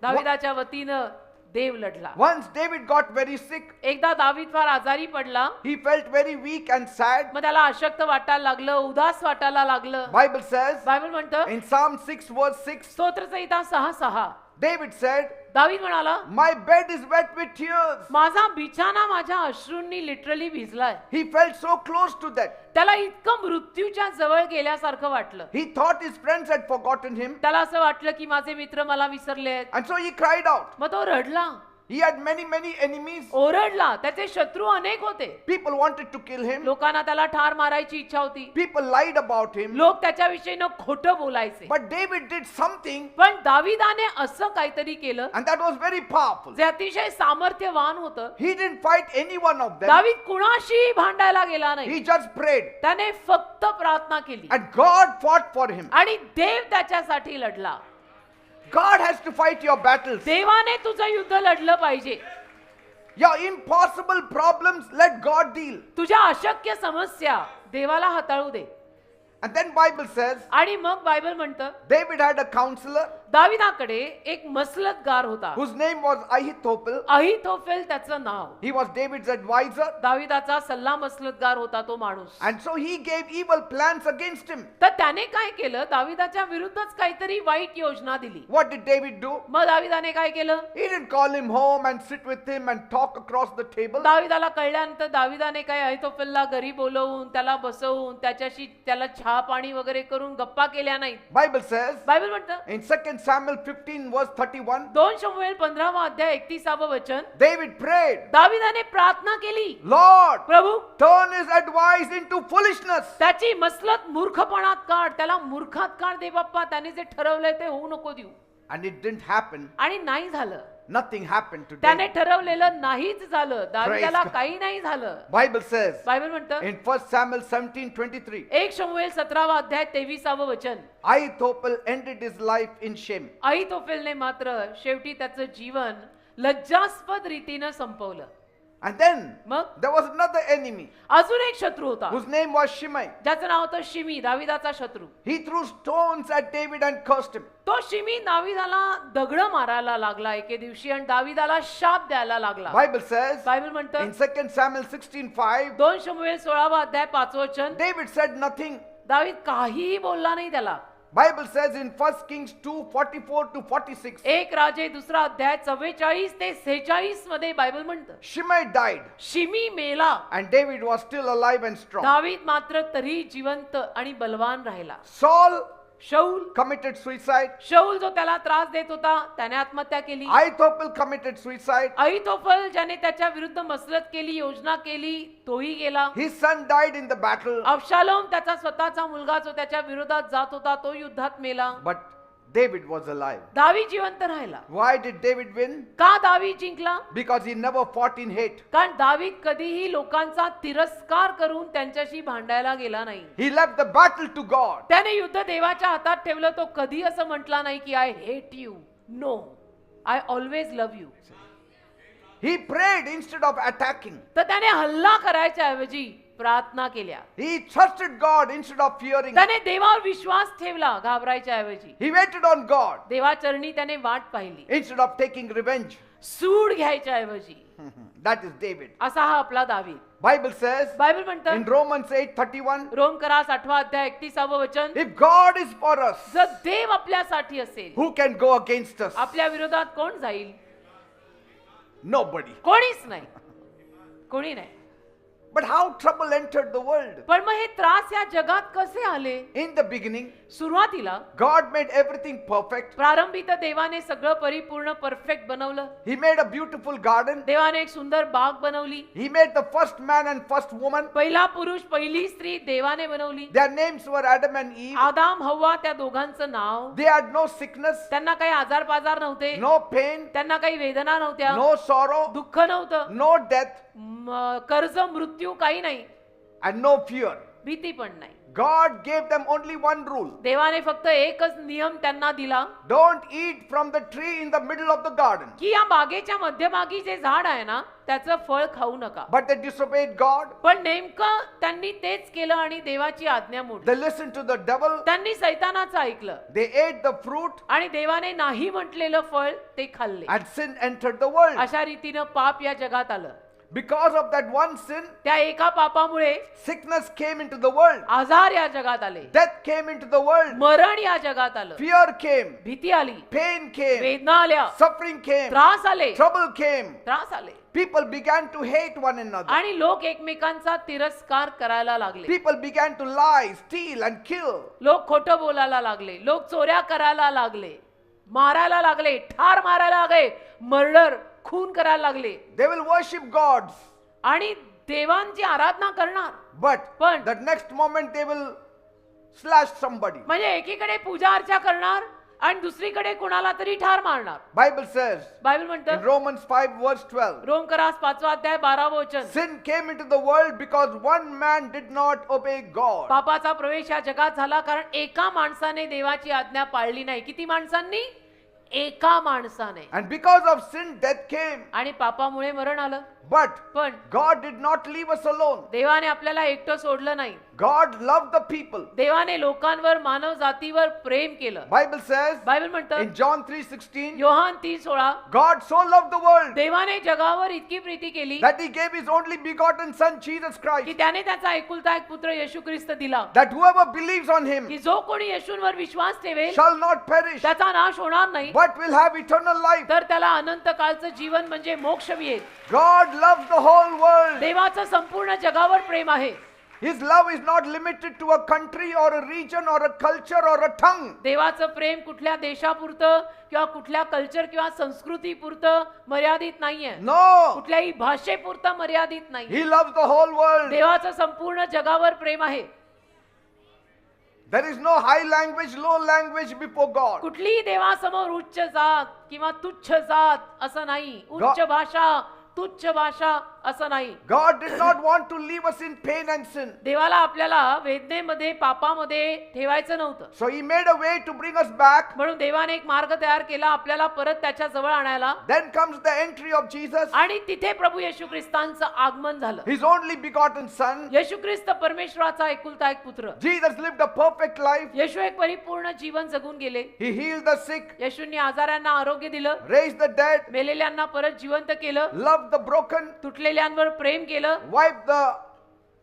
S3: दावीदाच्या वतीनं देव लढला.
S2: Once David got very sick,
S3: एकदा दावीद फार आजारी पडला.
S2: he felt very weak and sad.
S3: मग त्याला अशक्त वाटायला लागलं, उदास वाटायला लागलं.
S2: Bible says
S3: बायबल म्हणतं,
S2: in Psalm 6:6,
S3: स्तोत्र संहिता 6:6,
S2: David said,
S3: दावीद म्हणाला,
S2: my bed is wet with tears.
S3: माझा बिछाना माझ्या अश्रूंनी literally भिजलाय.
S2: He felt so close to that.
S3: त्याला इतकं मृत्यूच्या जवळ गेल्यासारखं वाटलं.
S2: He thought his friends had forgotten him.
S3: त्याला असं वाटलं की माझे मित्र मला विसरले आहेत.
S2: And so he cried out.
S3: मग तो रडला,
S2: He had many enemies.
S3: ओरडला. त्याचे शत्रू अनेक होते.
S2: People wanted to kill him.
S3: लोकांना त्याला ठार मारायची इच्छा होती.
S2: People lied about him.
S3: लोक त्याच्याविषयी खोटं बोलायचे.
S2: But David did something,
S3: पण दाविदाने असं काहीतरी केलं
S2: and that was very powerful.
S3: जे अतिशय सामर्थ्यवान होतं.
S2: He didn't fight any one of them.
S3: दावीद कुणाशी भांडायला गेला नाही.
S2: He just prayed.
S3: त्याने फक्त प्रार्थना केली
S2: And God fought for him.
S3: आणि देव त्याच्यासाठी लढला.
S2: God has to fight your battles.
S3: देवाने तुझं युद्ध लढलं पाहिजे.
S2: Your impossible problems, let God deal.
S3: तुझ्या अशक्य समस्या देवाला हाताळू दे.
S2: And then Bible says,
S3: आणि मग बायबल म्हणतं,
S2: David had a counselor
S3: दाविदाकडे एक मसलतगार होता.
S2: whose name was Ahithophel.
S3: अहितोफेल त्याचं नाव.
S2: He was David's advisor.
S3: दाविदाचा सल्ला मसलतगार होता तो माणूस.
S2: And so he gave evil plans against him.
S3: तर त्याने काय केलं, दाविदाच्या विरुद्धच काहीतरी वाईट योजना दिली.
S2: What did David do?
S3: मग दाविदाने काय केलं,
S2: He didn't call him home and sit with him and talk across the table.
S3: दाविदाला कळल्यानंतर दाविदाने काय अहितोफेलला घरी बोलवून त्याला बसवून त्याच्याशी त्याला चहा पाणी वगैरे करून गप्पा केल्या नाहीत.
S2: Bible says
S3: बायबल म्हणतं,
S2: in 2 Samuel 15:31,
S3: 2 शमूएल 15 अध्याय 31 वचन,
S2: David prayed,
S3: दाविदाने प्रार्थना केली,
S2: Lord,
S3: प्रभू
S2: turn his advice into foolishness.
S3: त्याची मसलत मूर्खपणात काढ, त्याला मूर्खात काढ दे बाप्पा. त्याने जे ठरवलंय ते होऊ नको देऊ.
S2: And it didn't happen.
S3: आणि नाही झालं.
S2: nothing happened to
S3: त्याने
S2: David.
S3: ठरवलेलं नाहीच झालं, दाविदाला
S2: God.
S3: काही नाही झालं.
S2: Bible says
S3: बायबल म्हणतं
S2: in 1 Samuel 17:23,
S3: 1 शमूएल 17वा अध्याय 23वा वचन,
S2: Ahithophel ended his life in shame.
S3: अहितोफेलने मात्र शेवटी त्याचं जीवन लज्जास्पद रीतीनं संपवलं.
S2: And then
S3: मग
S2: there was another enemy
S3: अजून एक शत्रू होता
S2: whose name was Shimei.
S3: ज्याचं नाव होतं शिमी, दाविदाचा शत्रू.
S2: He threw stones at David and cursed him.
S3: तो शिमी दाविदाला दगड मारायला लागला एके दिवशी आणि दाविदाला शाप द्यायला लागला.
S2: Bible says
S3: बायबल म्हणतं
S2: in 2 Samuel 16:5,
S3: 2 शमूएल 16वा अध्याय 5 वचन,
S2: David said nothing.
S3: दावीद काहीही बोलला नाही त्याला.
S2: Bible says in 1 Kings 2:44 to 46,
S3: एक राजे दुसरा अध्याय 44 ते 46 मध्ये बायबल म्हणतं
S2: Shimei died
S3: शिमी मेला,
S2: and David was still alive and strong.
S3: दावीद मात्र तरी जिवंत आणि बलवान राहिला.
S2: Saul
S3: शौल
S2: committed suicide.
S3: शौल जो त्याला त्रास देत होता त्याने आत्महत्या केली.
S2: Ahithophel committed suicide.
S3: अहितोफल ज्याने त्याच्या विरुद्ध मसलत केली, योजना केली, तोही गेला.
S2: His son died in the battle.
S3: अबशालोम त्याचा स्वतःचा मुलगा जो त्याच्या विरोधात जात होता तो युद्धात मेला.
S2: But David was alive.
S3: दावीद जिवंत राहिला.
S2: Why did David win?
S3: का दावीद जिंकला?
S2: Because he never fought in hate.
S3: कारण दावीद कधीही लोकांचा तिरस्कार करून त्यांच्याशी भांडायला गेला नाही.
S2: He left the battle to God.
S3: त्याने युद्ध देवाच्या हातात ठेवलं. तो कधी असं म्हटला नाही की I hate you. No, I always love you.
S2: He prayed instead of attacking.
S3: तर त्याने हल्ला करायच्या ऐवजी प्रार्थना केल्या.
S2: He trusted God instead of fearing.
S3: त्याने देवावर विश्वास ठेवला घाबरायच्या ऐवजी.
S2: He waited on God
S3: देवाचरणी त्याने वाट पाहिली.
S2: instead of taking revenge.
S3: सूड घ्यायच्या ऐवजी.
S2: That is David.
S3: असा हा आपला दावीद.
S2: Bible says
S3: बायबल
S2: in
S3: म्हणतं
S2: Romans 8:31,
S3: रोम करास 8वा अध्याय 31वा वचन,
S2: if God is for us,
S3: जर देव आपल्यासाठी असेल
S2: who can go against us?
S3: आपल्या विरोधात कोण जाईल?
S2: Nobody.
S3: कोणीच नाही, कोणी नाही.
S2: But how trouble entered the world?
S3: पण मग हे त्रास या जगात कसे आले?
S2: In the beginning,
S3: सुरुवातीला
S2: God made everything perfect.
S3: प्रारंभी तर देवाने सगळं परिपूर्ण परफेक्ट बनवलं.
S2: He made a beautiful garden.
S3: देवाने एक सुंदर बाग बनवली.
S2: He made the first man and first woman.
S3: पहिला पुरुष पहिली स्त्री देवाने बनवली.
S2: Their names were Adam and Eve.
S3: आदाम हव्वा त्या दोघांचं नाव.
S2: They had no sickness,
S3: त्यांना काही आजार पाजार नव्हते.
S2: no pain,
S3: त्यांना काही वेदना नव्हत्या.
S2: no sorrow,
S3: दुःख नव्हतं.
S2: no death,
S3: कर्ज मृत्यू काही नाही.
S2: and no fear.
S3: भीती पण नाही.
S2: God gave them only one rule.
S3: देवाने फक्त एकच नियम त्यांना दिला
S2: Don't eat from the tree in the middle of the garden.
S3: की या बागेच्या मध्यभागी जे झाड आहे ना त्याचं फळ खाऊ नका.
S2: But they disobeyed God.
S3: पण नेमकं त्यांनी तेच केलं आणि देवाची आज्ञा मोडली.
S2: They listened to the devil.
S3: त्यांनी सैतानाचं ऐकलं
S2: They ate the fruit
S3: आणि देवाने नाही म्हटलेलं फळ ते खाल्ले.
S2: and sin entered the world.
S3: अशा रीतीनं पाप या जगात आलं.
S2: Because of that one sin,
S3: त्या एका पापामुळे
S2: sickness came into the world.
S3: आजार या जगात आले.
S2: Death came into the world.
S3: मरण या जगात आलं.
S2: Fear came.
S3: भीती आली.
S2: Pain came.
S3: वेदना आल्या.
S2: Suffering came.
S3: त्रास आले.
S2: Trouble came.
S3: त्रास आले.
S2: People began to hate one another.
S3: आणि लोक एकमेकांचा तिरस्कार करायला लागले.
S2: People began to lie, steal, and kill.
S3: लोक खोटं बोलायला लागले. लोक चोऱ्या करायला लागले. मारायला लागले. ठार मारायला लागले. मर्डर खून करायला लागले.
S2: They will worship gods.
S3: आणि देवांची आराधना करणार.
S2: But the next moment they will slash somebody.
S3: म्हणजे एकीकडे पूजा अर्चा करणार आणि दुसरीकडे कुणाला तरी ठार मारणार.
S2: Bible says
S3: बायबल
S2: in
S3: म्हणतं
S2: Romans 5:12,
S3: रोम करास 5वा अध्याय 12वा वचन,
S2: sin came into the world because one man did not obey God.
S3: पापाचा प्रवेश या जगात झाला कारण एका माणसाने देवाची आज्ञा पाळली नाही. किती माणसांनी? एका माणसाने.
S2: And because of sin, death came.
S3: आणि पापामुळे मरण आलं. पण
S2: God did not leave us alone.
S3: देवाने आपल्याला एकटं सोडलं नाही.
S2: God loved the people.
S3: देवाने लोकांवर, मानव जातीवर प्रेम केलं.
S2: Bible says
S3: बायबल म्हणतं
S2: in John 3:16,
S3: योहान 3:16,
S2: God so loved the world
S3: देवाने जगावर इतकी प्रीती केली
S2: that he gave his only begotten son Jesus
S3: की
S2: Christ,
S3: त्याने त्याचा एकुलता एक पुत्र येशू ख्रिस्त दिला
S2: that whoever believes on him
S3: की जो कोणी येशूंवर विश्वास ठेवेल
S2: shall not perish
S3: त्याचा नाश होणार नाही
S2: but will have eternal life.
S3: तर त्याला अनंत काळचं जीवन म्हणजे मोक्ष मिळेल.
S2: God loves the whole world.
S3: देवाचं संपूर्ण जगावर प्रेम आहे.
S2: His love is not limited to a country or a region or a culture or a tongue.
S3: देवाचं प्रेम कुठल्या देशापुरतं किंवा कुठल्या कल्चर किंवा संस्कृतीपुरतं मर्यादित नाहीये.
S2: No,
S3: कुठल्याही भाषेपुरतं मर्यादित नाही.
S2: he loves the whole world.
S3: देवाचं संपूर्ण जगावर प्रेम आहे.
S2: There is no high language, low language before God.
S3: कुठलीही देवासमोर उच्च जात किंवा तुच्छ जात असं नाही, उच्च भाषा तुच्छ भाषा असं नाही.
S2: God did not want to leave us in pain and sin.
S3: देवाला आपल्याला वेदनेमध्ये पापामध्ये ठेवायचं नव्हतं.
S2: So he made a way to bring us back.
S3: म्हणून देवाने एक मार्ग तयार केला आपल्याला परत त्याच्या जवळ आणायला.
S2: Then comes the entry of Jesus,
S3: आणि तिथे प्रभू येशू ख्रिस्तांचं आगमन झालं.
S2: his only begotten son.
S3: येशू ख्रिस्त परमेश्वराचा एकुलता एक पुत्र.
S2: Jesus lived a perfect life.
S3: येशू एक परिपूर्ण जीवन जगून गेले.
S2: He healed the sick,
S3: येशूंनी आजारांना आरोग्य दिलं,
S2: raised the dead,
S3: मेलेल्यांना परत जिवंत केलं,
S2: loved the broken,
S3: तुटलेल्यांवर प्रेम केलं,
S2: wiped the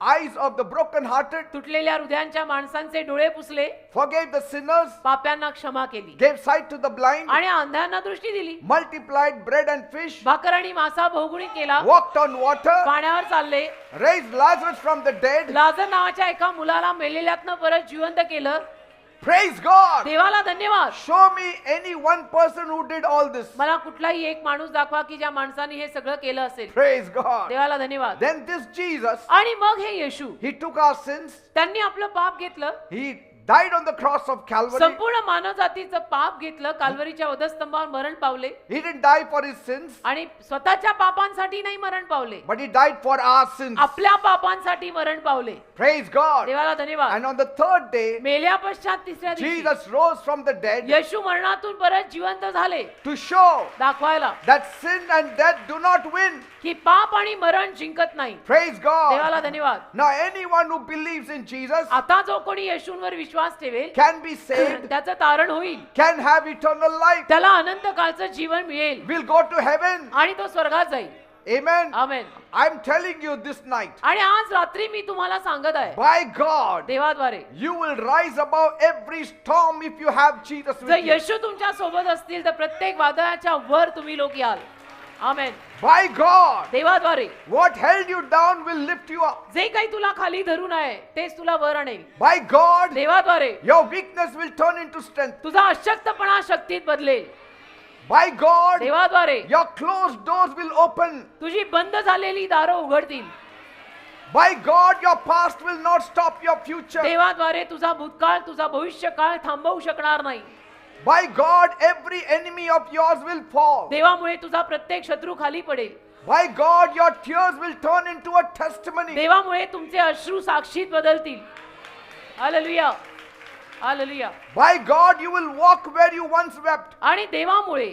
S2: eyes of the broken-hearted,
S3: तुटलेल्या हृदयांच्या माणसांचे डोळे पुसले,
S2: forgave the sinners,
S3: पाप्यांना क्षमा केली
S2: gave sight to the blind,
S3: आणि अंधांना दृष्टी दिली,
S2: multiplied bread and fish,
S3: भाकर आणि मासा बहुगुणित केला,
S2: walked on water,
S3: पाण्यावर चालले,
S2: raised Lazarus from the dead.
S3: लाजर नावाच्या एका मुलाला मेलेल्यातनं परत जिवंत केलं.
S2: Praise God.
S3: देवाला धन्यवाद.
S2: Show me any one person who did all this.
S3: मला कुठलाही एक माणूस दाखवा की ज्या माणसाने हे सगळं केलं असेल.
S2: Praise God.
S3: देवाला धन्यवाद.
S2: Then this Jesus,
S3: आणि मग हे येशू,
S2: he took our sins.
S3: त्यांनी आपलं पाप घेतलं,
S2: He died on the cross of Calvary.
S3: संपूर्ण मानवजातीचं पाप घेतलं, काल्वरीच्या वधस्तंभावर मरण पावले
S2: He didn't die for his sins,
S3: आणि स्वतःच्या पापांसाठी नाही मरण पावले,
S2: but he died for our sins.
S3: आपल्या पापांसाठी मरण पावले.
S2: Praise God.
S3: देवाला धन्यवाद.
S2: And on the third day,
S3: मेल्या पश्चात तिसऱ्या दिवशी
S2: Jesus rose from the dead
S3: येशू मरणातून परत जिवंत झाले,
S2: to show
S3: दाखवायला
S2: that sin and death do not win.
S3: की पाप आणि मरण जिंकत नाही.
S2: Praise
S3: देवाला
S2: God.
S3: धन्यवाद.
S2: Now anyone who believes in Jesus
S3: आता जो कोणी येशूंवर विश्वास ठेवेल
S2: can be saved,
S3: त्याचं तारण होईल,
S2: can have eternal life,
S3: त्याला अनंत काळचं जीवन मिळेल
S2: will go to heaven.
S3: आणि तो स्वर्गात जाईल.
S2: Amen.
S3: Amen.
S2: I'm telling you this night,
S3: आणि आज रात्री मी तुम्हाला सांगत आहे,
S2: by God,
S3: देवाद्वारे
S2: you will rise above every storm if you have Jesus
S3: जर
S2: with you.
S3: येशू तुमच्या सोबत असतील तर प्रत्येक वादळाच्या वर तुम्ही लोक याल. आमेन.
S2: By God,
S3: देवाद्वारे
S2: what held you down will lift you up.
S3: जे काही तुला खाली धरून आहे तेच तुला वर आणेल.
S2: By God,
S3: देवाद्वारे
S2: your weakness will turn into strength.
S3: तुझा अशक्तपणा शक्तीत बदलेल.
S2: By God,
S3: देवाद्वारे
S2: your closed doors will open.
S3: तुझी बंद झालेली दारं उघडतील.
S2: By God, your past will not stop your future.
S3: देवाद्वारे तुझा भूतकाळ तुझा भविष्यकाळ थांबवू शकणार नाही.
S2: By God, every enemy of yours will fall.
S3: देवामुळे तुझा प्रत्येक शत्रू खाली पडेल.
S2: By God, your tears will turn into a testimony.
S3: देवामुळे तुमचे अश्रू साक्षीत बदलतील. Hallelujah. Hallelujah.
S2: By God, you will walk where you once wept.
S3: आणि देवामुळे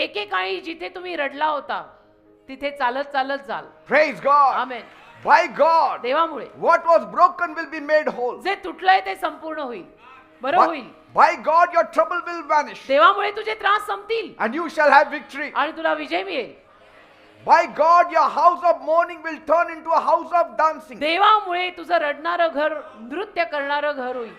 S3: एकेकाळी जिथे तुम्ही रडला होता तिथे चालत चालत जाल.
S2: Praise God.
S3: Amen.
S2: By God,
S3: देवामुळे
S2: what was broken will be made whole.
S3: जे तुटलंय ते संपूर्ण होईल, बरं
S2: By,
S3: होईल.
S2: by God, your trouble will vanish
S3: देवामुळे तुझे त्रास संपतील
S2: and you shall have victory.
S3: आणि तुला विजय मिळेल.
S2: By God, your house of mourning will turn into a house of dancing.
S3: देवामुळे तुझं रडणारं घर नृत्य करणारं घर होईल.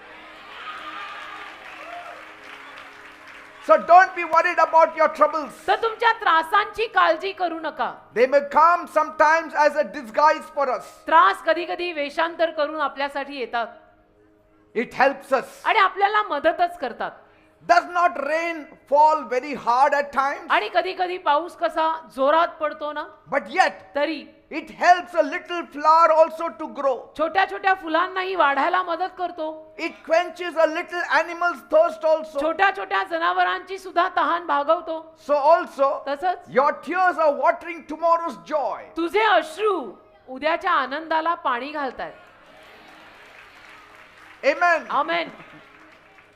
S2: So don't be worried about your troubles.
S3: तर तुमच्या त्रासांची काळजी करू नका.
S2: They may come sometimes as a disguise for us.
S3: त्रास कधी कधी वेषांतर करून आपल्यासाठी येतात
S2: It helps us.
S3: आणि आपल्याला मदतच करतात.
S2: Does not rain fall very hard at times?
S3: आणि कधी कधी पाऊस कसा जोरात पडतो ना,
S2: But yet,
S3: तरी
S2: it helps a little flower also to grow.
S3: छोट्या छोट्या फुलांनाही वाढायला मदत करतो.
S2: It quenches a little animal's thirst also.
S3: छोट्या छोट्या जनावरांची सुद्धा तहान भागवतो.
S2: So also,
S3: तसंच
S2: your tears are watering tomorrow's joy.
S3: तुझे अश्रू उद्याच्या आनंदाला पाणी घालतात.
S2: Amen.
S3: Amen.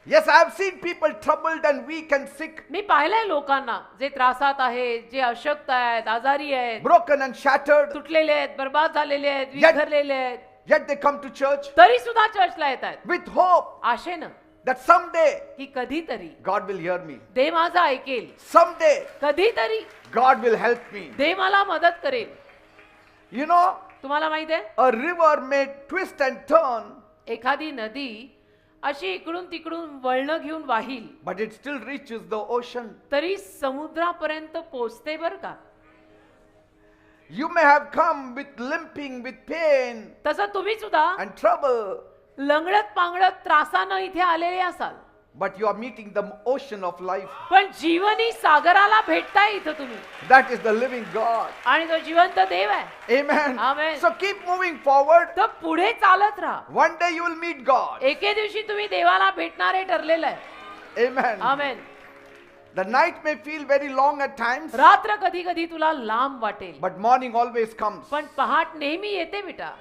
S2: Yes, I have seen people troubled and weak and sick,
S3: मी पाहिलंय लोकांना जे त्रासात आहेत, जे अशक्त आहेत, आजारी आहेत,
S2: broken and shattered,
S3: तुटलेले आहेत, बर्बाद झालेले आहेत,
S2: Yet-
S3: विखरलेले आहेत,
S2: yet they come to church
S3: तरी सुद्धा चर्चला येतात
S2: with hope
S3: आशेनं
S2: that someday
S3: की कधीतरी
S2: God will hear me.
S3: देव माझा ऐकेल,
S2: Someday
S3: कधीतरी
S2: God will help me.
S3: देव मला मदत करेल.
S2: You know,
S3: तुम्हाला माहित आहे,
S2: a river may twist and turn,
S3: एखादी नदी अशी इकडून तिकडून वळणं घेऊन वाहील
S2: but it still reaches the ocean.
S3: तरी समुद्रापर्यंत पोचते बर का.
S2: You may have come with limping, with pain
S3: तसं तुम्ही सुद्धा
S2: and trouble,
S3: लंगडत पांगडत त्रासानं इथे आलेले असाल,
S2: but you are meeting the ocean of life.
S3: पण जीवनी सागराला भेटताय इथं तुम्ही,
S2: That is the living God.
S3: आणि तो जिवंत देव आहे.
S2: Amen.
S3: Amen.
S2: So keep moving forward.
S3: तर पुढे चालत राहा.
S2: One day you will meet God.
S3: एके दिवशी तुम्ही देवाला भेटणारे ठरलेलं आहे.
S2: Amen.
S3: Amen.
S2: The night may feel very long at times,
S3: रात्र कधी कधी तुला लांब वाटेल,
S2: but morning always comes.
S3: पण पहाट नेहमी येते बेटा.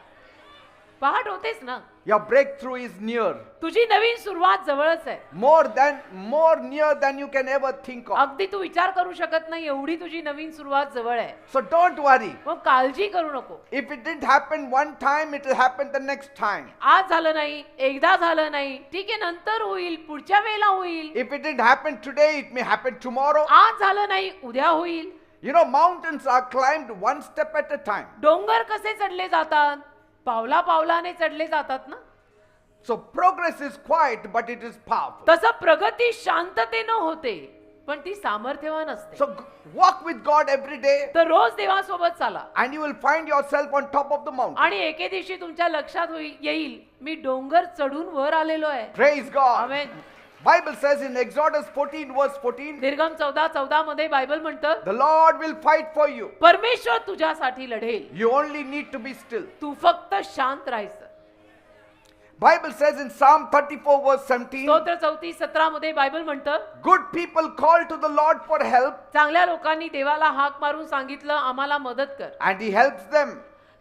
S3: पहाट होतेच ना.
S2: Your breakthrough is near.
S3: तुझी नवीन सुरुवात जवळच आहे.
S2: More near than you can ever think of.
S3: अगदी तू विचार करू शकत नाही एवढी तुझी नवीन सुरुवात जवळ आहे.
S2: So don't worry.
S3: मग काळजी करू नको.
S2: If it didn't happen one time, it will happen the next time.
S3: आज झालं नाही, एकदा झालं नाही, ठीक आहे नंतर होईल, पुढच्या वेळेला होईल.
S2: If it didn't happen today, it may happen tomorrow.
S3: आज झालं नाही, उद्या होईल.
S2: You know, mountains are climbed one step at a time.
S3: डोंगर कसे चढले जातात? पावला पावलाने चढले जातात ना.
S2: So progress is quiet, but it is powerful.
S3: तसं प्रगती शांततेनं होते, पण ती सामर्थ्यवान असते.
S2: So walk with God every day,
S3: तर रोज देवासोबत चाला,
S2: and you will find yourself on top of the mountain.
S3: आणि एके दिवशी तुमच्या लक्षात येईल मी डोंगर चढून वर आलेलो आहे.
S2: Praise God.
S3: Amen.
S2: Bible says in Exodus 14 verse 14,
S3: निर्गम 14:14 मध्ये बायबल म्हणतं,
S2: the Lord will fight for you.
S3: परमेश्वर तुझ्यासाठी लढेल,
S2: You only need to be still.
S3: तू फक्त शांत राहायचं.
S2: Bible says in Psalm 34 verse 17,
S3: स्तोत्र 34:17 मध्ये बायबल म्हणतं,
S2: good people call to the Lord for help,
S3: चांगल्या लोकांनी देवाला हाक मारून सांगितलं आम्हाला मदत कर.
S2: and He helps them.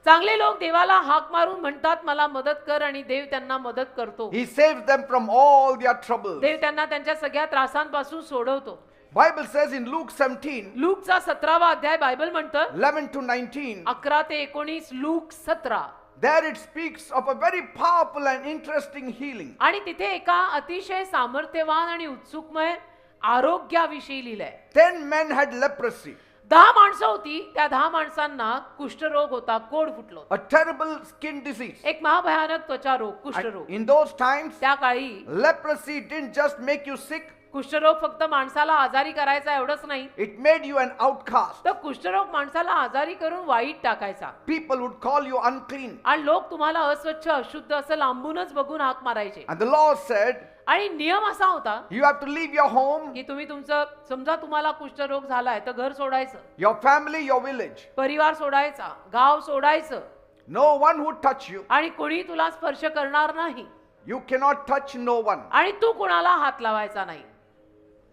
S3: चांगले लोक देवाला हाक मारून म्हणतात मला मदत कर, आणि देव त्यांना मदत करतो.
S2: He saves them from all their troubles.
S3: देव त्यांना त्यांच्या सगळ्या त्रासांपासून सोडवतो.
S2: Bible says in Luke 17,
S3: लूकचा 17वा अध्याय बायबल म्हणतं,
S2: 11 to 19,
S3: 11 ते 19, look 17.
S2: there it speaks of a very powerful and interesting healing.
S3: आणि तिथे एका अतिशय सामर्थ्यवान आणि उत्सुकमय आरोग्याविषयी लिहिलंय.
S2: 10 men had leprosy,
S3: 10 माणसं होती, त्या 10 माणसांना कुष्ठरोग होता, कोड फुटलो.
S2: a terrible skin disease.
S3: एक महाभयानक त्वचा रोग, कुष्ठरोग.
S2: And in those times,
S3: त्या काळी
S2: leprosy didn't just make you sick,
S3: कुष्ठरोग फक्त माणसाला आजारी करायचा एवढंच नाही,
S2: it made you an outcast.
S3: तर कुष्ठरोग माणसाला आजारी करून वाईट टाकायचा.
S2: People would call you unclean.
S3: आणि लोक तुम्हाला अस्वच्छ अशुद्ध असं लांबूनच बघून हाक मारायचे.
S2: And the law said,
S3: आणि नियम असा होता
S2: you have to leave your home,
S3: की तुम्ही तुमचं, समजा तुम्हाला कुष्ठरोग झालाय तर घर सोडायचं,
S2: your family, your village.
S3: परिवार सोडायचा, गाव सोडायचं,
S2: No one would touch you.
S3: आणि कोणी तुला स्पर्श करणार नाही,
S2: You cannot touch no one.
S3: आणि तू कुणाला हात लावायचा नाही.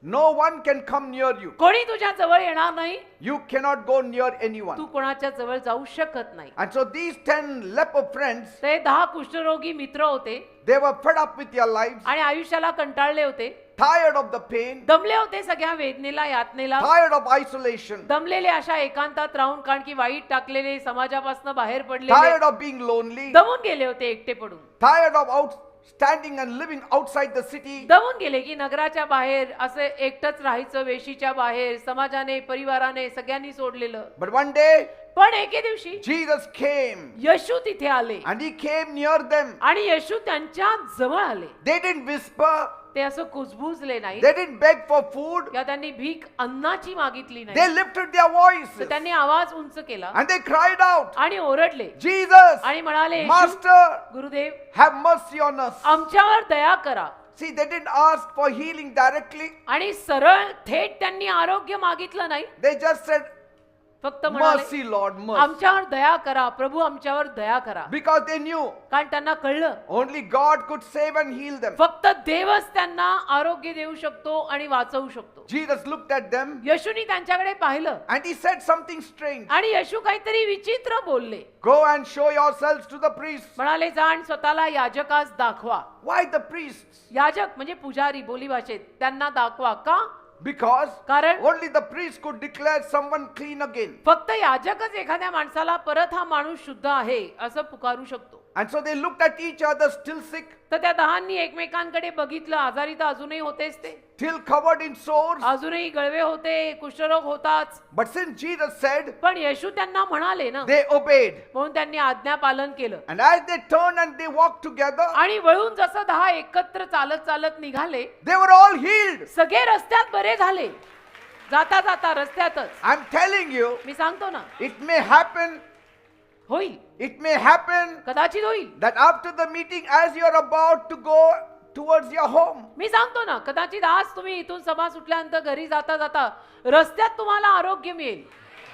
S2: No one can come near you.
S3: कोणी तुझ्या जवळ येणार नाही,
S2: You cannot go near
S3: Tu
S2: anyone.
S3: कोणाच्या जवळ जाऊ शकत नाही.
S2: And so these 10 leper friends,
S3: ते 10 कुष्ठरोगी मित्र होते,
S2: they were fed up with their lives,
S3: आणि आयुष्याला कंटाळले होते,
S2: tired of the pain,
S3: दमले होते सगळ्या वेदनेला, यातनेला,
S2: tired of isolation,
S3: दमलेले अशा एकांतात राहून, कारण की वाईट टाकलेले, समाजापासून बाहेर पडलेले,
S2: tired of being lonely,
S3: दमून गेले होते एकटे पडून,
S2: tired of standing and living outside the city.
S3: दमून गेले की नगराच्या बाहेर असं एकटंच राहायचं, वेशीच्या बाहेर, समाजाने, परिवाराने सगळ्यांनी सोडलेलं.
S2: But one day,
S3: पण एके दिवशी
S2: Jesus came
S3: येशू तिथे आले,
S2: and He came near them.
S3: आणि येशू त्यांच्या जवळ आले.
S2: They didn't whisper,
S3: ते असं कुजबुजले नाही,
S2: they didn't beg for food,
S3: किंवा त्यांनी भीक अन्नाची मागितली
S2: they
S3: नाही,
S2: lifted their
S3: तर
S2: voices
S3: त्यांनी आवाज उंच केला
S2: and they cried out,
S3: आणि ओरडले
S2: Jesus,
S3: आणि म्हणाले, "येशू,
S2: Master,
S3: Gurudev
S2: have mercy on us.
S3: आमच्यावर दया करा."
S2: See, they didn't ask for healing directly.
S3: आणि सरळ थेट त्यांनी आरोग्य मागितलं नाही,
S2: They just said,
S3: फक्त म्हणाले,
S2: mercy, Lord, mercy.
S3: आमच्यावर दया करा प्रभू, आमच्यावर दया करा.
S2: Because they knew
S3: कारण त्यांना कळलं
S2: only God could save and heal them.
S3: फक्त देवच त्यांना आरोग्य देऊ शकतो आणि वाचवू शकतो.
S2: Jesus looked at them
S3: येशूनी त्यांच्याकडे पाहिलं,
S2: and He said something strange.
S3: आणि येशू काहीतरी विचित्र बोलले.
S2: Go and show yourselves to the priests.
S3: म्हणाले, जा आणि स्वतःला याजकास दाखवा.
S2: Why the priests?
S3: याजक म्हणजे पुजारी बोली भाषेत, त्यांना दाखवा. का?
S2: Because
S3: कारण
S2: only the priest could declare someone clean again.
S3: फक्त याजकच एखाद्या माणसाला परत हा माणूस शुद्ध आहे असं पुकारू शकतो.
S2: And so they looked at each other, still sick,
S3: तर त्या 10 एकमेकांकडे बघितलं, आजारी तर अजूनही होतेच ते,
S2: still covered in sores.
S3: अजूनही गळवे होते, कुष्ठरोग होताच.
S2: But since Jesus said,
S3: पण येशू त्यांना म्हणाले ना,
S2: they obeyed.
S3: म्हणून त्यांनी आज्ञा पालन केलं.
S2: And as they turned and they walked together,
S3: आणि वळून जसं 10 एकत्र चालत चालत निघाले,
S2: they were all healed.
S3: सगळे रस्त्यात बरे झाले. जाता जाता रस्त्यातच.
S2: I'm telling you,
S3: मी सांगतो ना,
S2: it may happen,
S3: होईल,
S2: it may happen
S3: कदाचित होईल,
S2: that after the meeting, as you're about to go towards your home.
S3: मी सांगतो ना, कदाचित आज तुम्ही इथून सभा सुटल्यानंतर घरी जाता जाता रस्त्यात तुम्हाला आरोग्य मिळेल,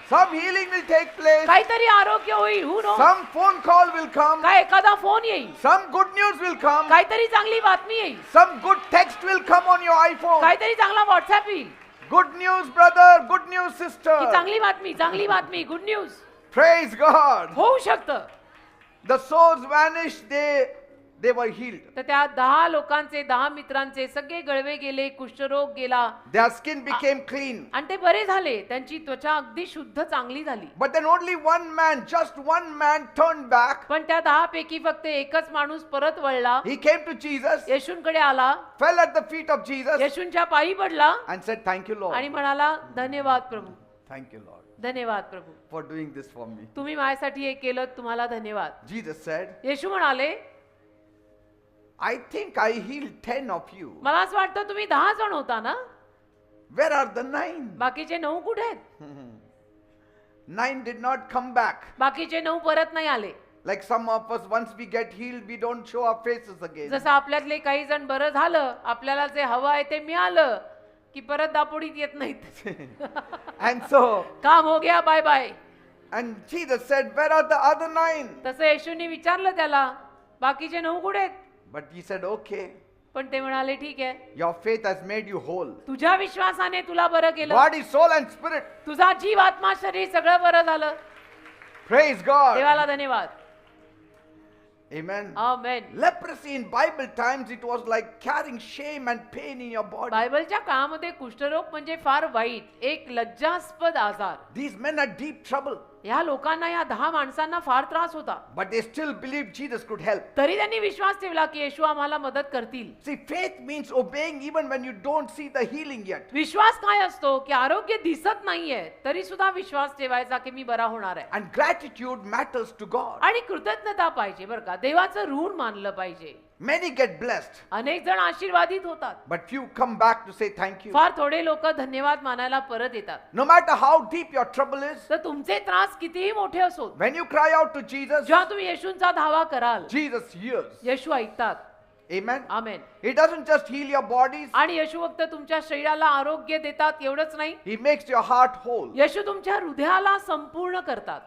S2: Some healing will take place.
S3: काहीतरी आरोग्य होईल. Who knows?
S2: Some phone call will come.
S3: काय एखादा फोन येईल,
S2: Some good news will come.
S3: काहीतरी चांगली बातमी येईल,
S2: Some good text will come on your iPhone.
S3: काहीतरी चांगला व्हॉट्सअप येईल,
S2: Good news, brother. Good news,
S3: की
S2: sister.
S3: चांगली बातमी, गुड न्यूज
S2: Praise God.
S3: होऊ शकतं.
S2: The sores vanished. They were healed.
S3: तर त्या 10 लोकांचे, 10 मित्रांचे सगळे गळवे गेले, कुष्ठरोग गेला
S2: Their skin became clean.
S3: आणि ते बरे झाले. त्यांची त्वचा अगदी शुद्ध चांगली झाली.
S2: But then only one man, just one man turned back.
S3: पण त्या 10 पैकी फक्त एकच माणूस परत वळला,
S2: He came to Jesus,
S3: येशूंकडे आला,
S2: fell at the feet of Jesus,
S3: येशूंच्या पायी पडला
S2: and said, Thank you,
S3: आणि
S2: Lord.
S3: म्हणाला, धन्यवाद प्रभू,
S2: Thank you, Lord,
S3: धन्यवाद प्रभू,
S2: for doing this for me.
S3: तुम्ही माझ्यासाठी हे केलं, तुम्हाला धन्यवाद.
S2: Jesus said,
S3: येशू म्हणाले,
S2: I think I healed 10 of you.
S3: मला असं वाटतं तुम्ही 10 जण होता ना,
S2: Where are the 9?
S3: बाकीचे 9 कुठे आहेत?
S2: 9 did not come back.
S3: बाकीचे 9 परत नाही आले.
S2: Like some of us, once we get healed, we don't show our faces again.
S3: जसं आपल्यातले काही जण बरं झालं, आपल्याला जे हवं आहे ते मिळालं की परत दापोडीत येत नाहीत.
S2: And so,
S3: काम हो गया, bye bye.
S2: and Jesus said, Where are the other 9?
S3: तसं येशूंनी विचारलं त्याला, बाकीचे 9 कुठे आहेत?
S2: But he said, Okay,
S3: पण ते म्हणाले, ठीक आहे,
S2: your faith has made you whole.
S3: तुझ्या विश्वासाने तुला बरं केलं,
S2: Body, soul, and spirit.
S3: तुझा जीव, आत्मा, शरीर सगळं बरं झालं.
S2: Praise God.
S3: देवाला धन्यवाद.
S2: Amen.
S3: Amen.
S2: Leprosy in Bible times, it was like carrying shame and pain in your body.
S3: बायबलच्या काळामध्ये कुष्ठरोग म्हणजे फार वाईट, एक लज्जास्पद आजार.
S2: These men had deep trouble,
S3: ह्या लोकांना, या 10 माणसांना फार त्रास होता.
S2: but they still believed Jesus could help.
S3: तरी त्यांनी विश्वास ठेवला की येशू आम्हाला मदत करतील.
S2: See, faith means obeying even when you don't see the healing yet.
S3: विश्वास काय असतो की आरोग्य दिसत नाहीये तरी सुद्धा विश्वास ठेवायचा की मी बरा होणार आहे.
S2: And gratitude matters to God.
S3: आणि कृतज्ञता पाहिजे बरं का, देवाचं ऋण मानलं पाहिजे.
S2: Many get blessed,
S3: अनेक जण आशीर्वादित होतात,
S2: but few come back to say thank you.
S3: फार थोडे लोक धन्यवाद मानायला परत येतात.
S2: No matter how deep your trouble is,
S3: तर तुमचे त्रास कितीही मोठे असोत,
S2: when you cry out to Jesus,
S3: जेव्हा तुम्ही येशूंचा धावा कराल,
S2: Jesus hears.
S3: येशू ऐकतात.
S2: Amen.
S3: Amen.
S2: He doesn't just heal your bodies,
S3: आणि येशू फक्त तुमच्या शरीराला आरोग्य देतात एवढंच नाही,
S2: He makes your heart whole.
S3: येशू तुमच्या हृदयाला संपूर्ण करतात.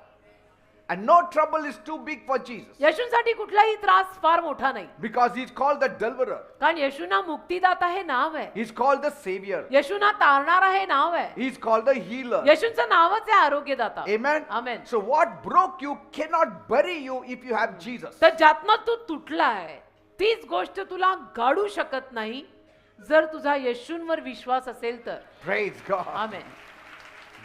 S2: And no trouble is too big for Jesus,
S3: येशूंसाठी कुठलाही त्रास फार मोठा नाही,
S2: because He's called the deliverer.
S3: कारण येशूंना मुक्तिदाता हे नाव आहे,
S2: He's called the savior.
S3: येशूंना तारणारा हे नाव आहे,
S2: He's called the healer.
S3: येशूंचं नावच आहे आरोग्यदाता.
S2: Amen.
S3: Amen.
S2: So what broke you cannot bury you if you have Jesus.
S3: तर ज्यातनं तू तुटलाय तीच गोष्ट तुला गाडू शकत नाही जर तुझा येशूंवर विश्वास असेल तर.
S2: Praise God.
S3: Amen.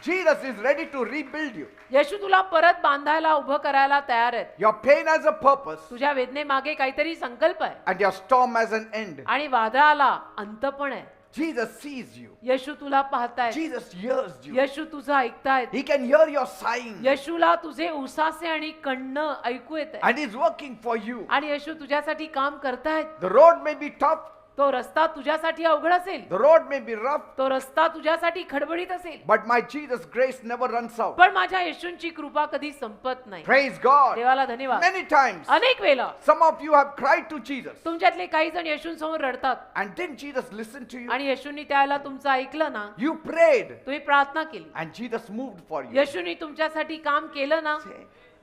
S2: Jesus is ready to rebuild you.
S3: येशू तुला परत बांधायला, उभं करायला तयार आहेत.
S2: Your pain has a purpose,
S3: तुझ्या वेदनेमागे काहीतरी संकल्प आहे
S2: and your storm has an end.
S3: आणि वादळाला अंत पण आहे.
S2: Jesus sees you.
S3: येशू तुला पाहतायत,
S2: Jesus hears you.
S3: येशू तुझं ऐकतायत,
S2: He can hear your sighing,
S3: येशूला तुझे उसासे आणि कण्ण ऐकू येत आहे.
S2: and He's working for you.
S3: आणि येशू तुझ्यासाठी काम करतायत.
S2: The road may be tough,
S3: तो रस्ता तुझ्यासाठी अवघड असेल,
S2: the road may be rough,
S3: तो रस्ता तुझ्यासाठी खडबडीत असेल,
S2: but my Jesus' grace never runs out.
S3: पण माझ्या येशूंची कृपा कधी संपत नाही.
S2: Praise God.
S3: देवाला धन्यवाद.
S2: Many times,
S3: अनेक वेळा
S2: some of you have cried to Jesus,
S3: तुमच्यातले काही जण येशूंसमोर रडतात
S2: and didn't Jesus listen to you?
S3: आणि येशूंनी त्याला तुमचं ऐकलं ना,
S2: You prayed,
S3: तुम्ही प्रार्थना केली,
S2: and Jesus moved for you.
S3: येशूंनी तुमच्यासाठी काम केलं ना,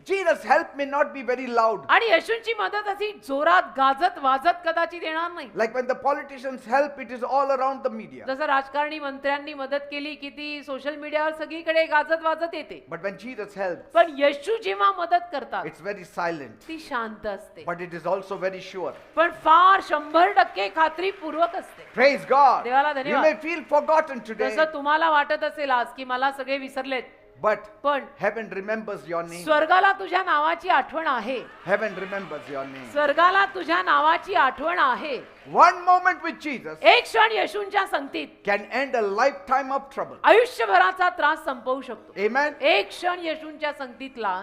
S2: Jesus' help may not be very loud.
S3: आणि येशूंची मदत अशी जोरात गाजत वाजत कदाचित येणार नाही.
S2: Like when the politicians help, it is all around the media.
S3: जसं राजकारणी मंत्र्यांनी मदत केली की ती सोशल मीडियावर सगळीकडे गाजत वाजत येते.
S2: But when Jesus helps,
S3: पण येशू जेव्हा मदत करतात
S2: it's very silent.
S3: ती शांत असते,
S2: But it is also very sure.
S3: पण फार 100% खात्रीपूर्वक असते.
S2: Praise God.
S3: देवाला
S2: You
S3: धन्यवाद.
S2: may feel forgotten today,
S3: जसं तुम्हाला वाटत असेल आज की मला सगळे विसरलेत,
S2: but
S3: पण
S2: heaven remembers your name.
S3: स्वर्गाला तुझ्या नावाची आठवण आहे.
S2: Heaven remembers your name.
S3: स्वर्गाला तुझ्या नावाची आठवण आहे.
S2: One moment with Jesus
S3: एक क्षण येशूंच्या संगतीत
S2: can end a lifetime of trouble.
S3: आयुष्यभराचा त्रास संपवू शकतो.
S2: Amen.
S3: एक क्षण येशूंच्या संगतीतला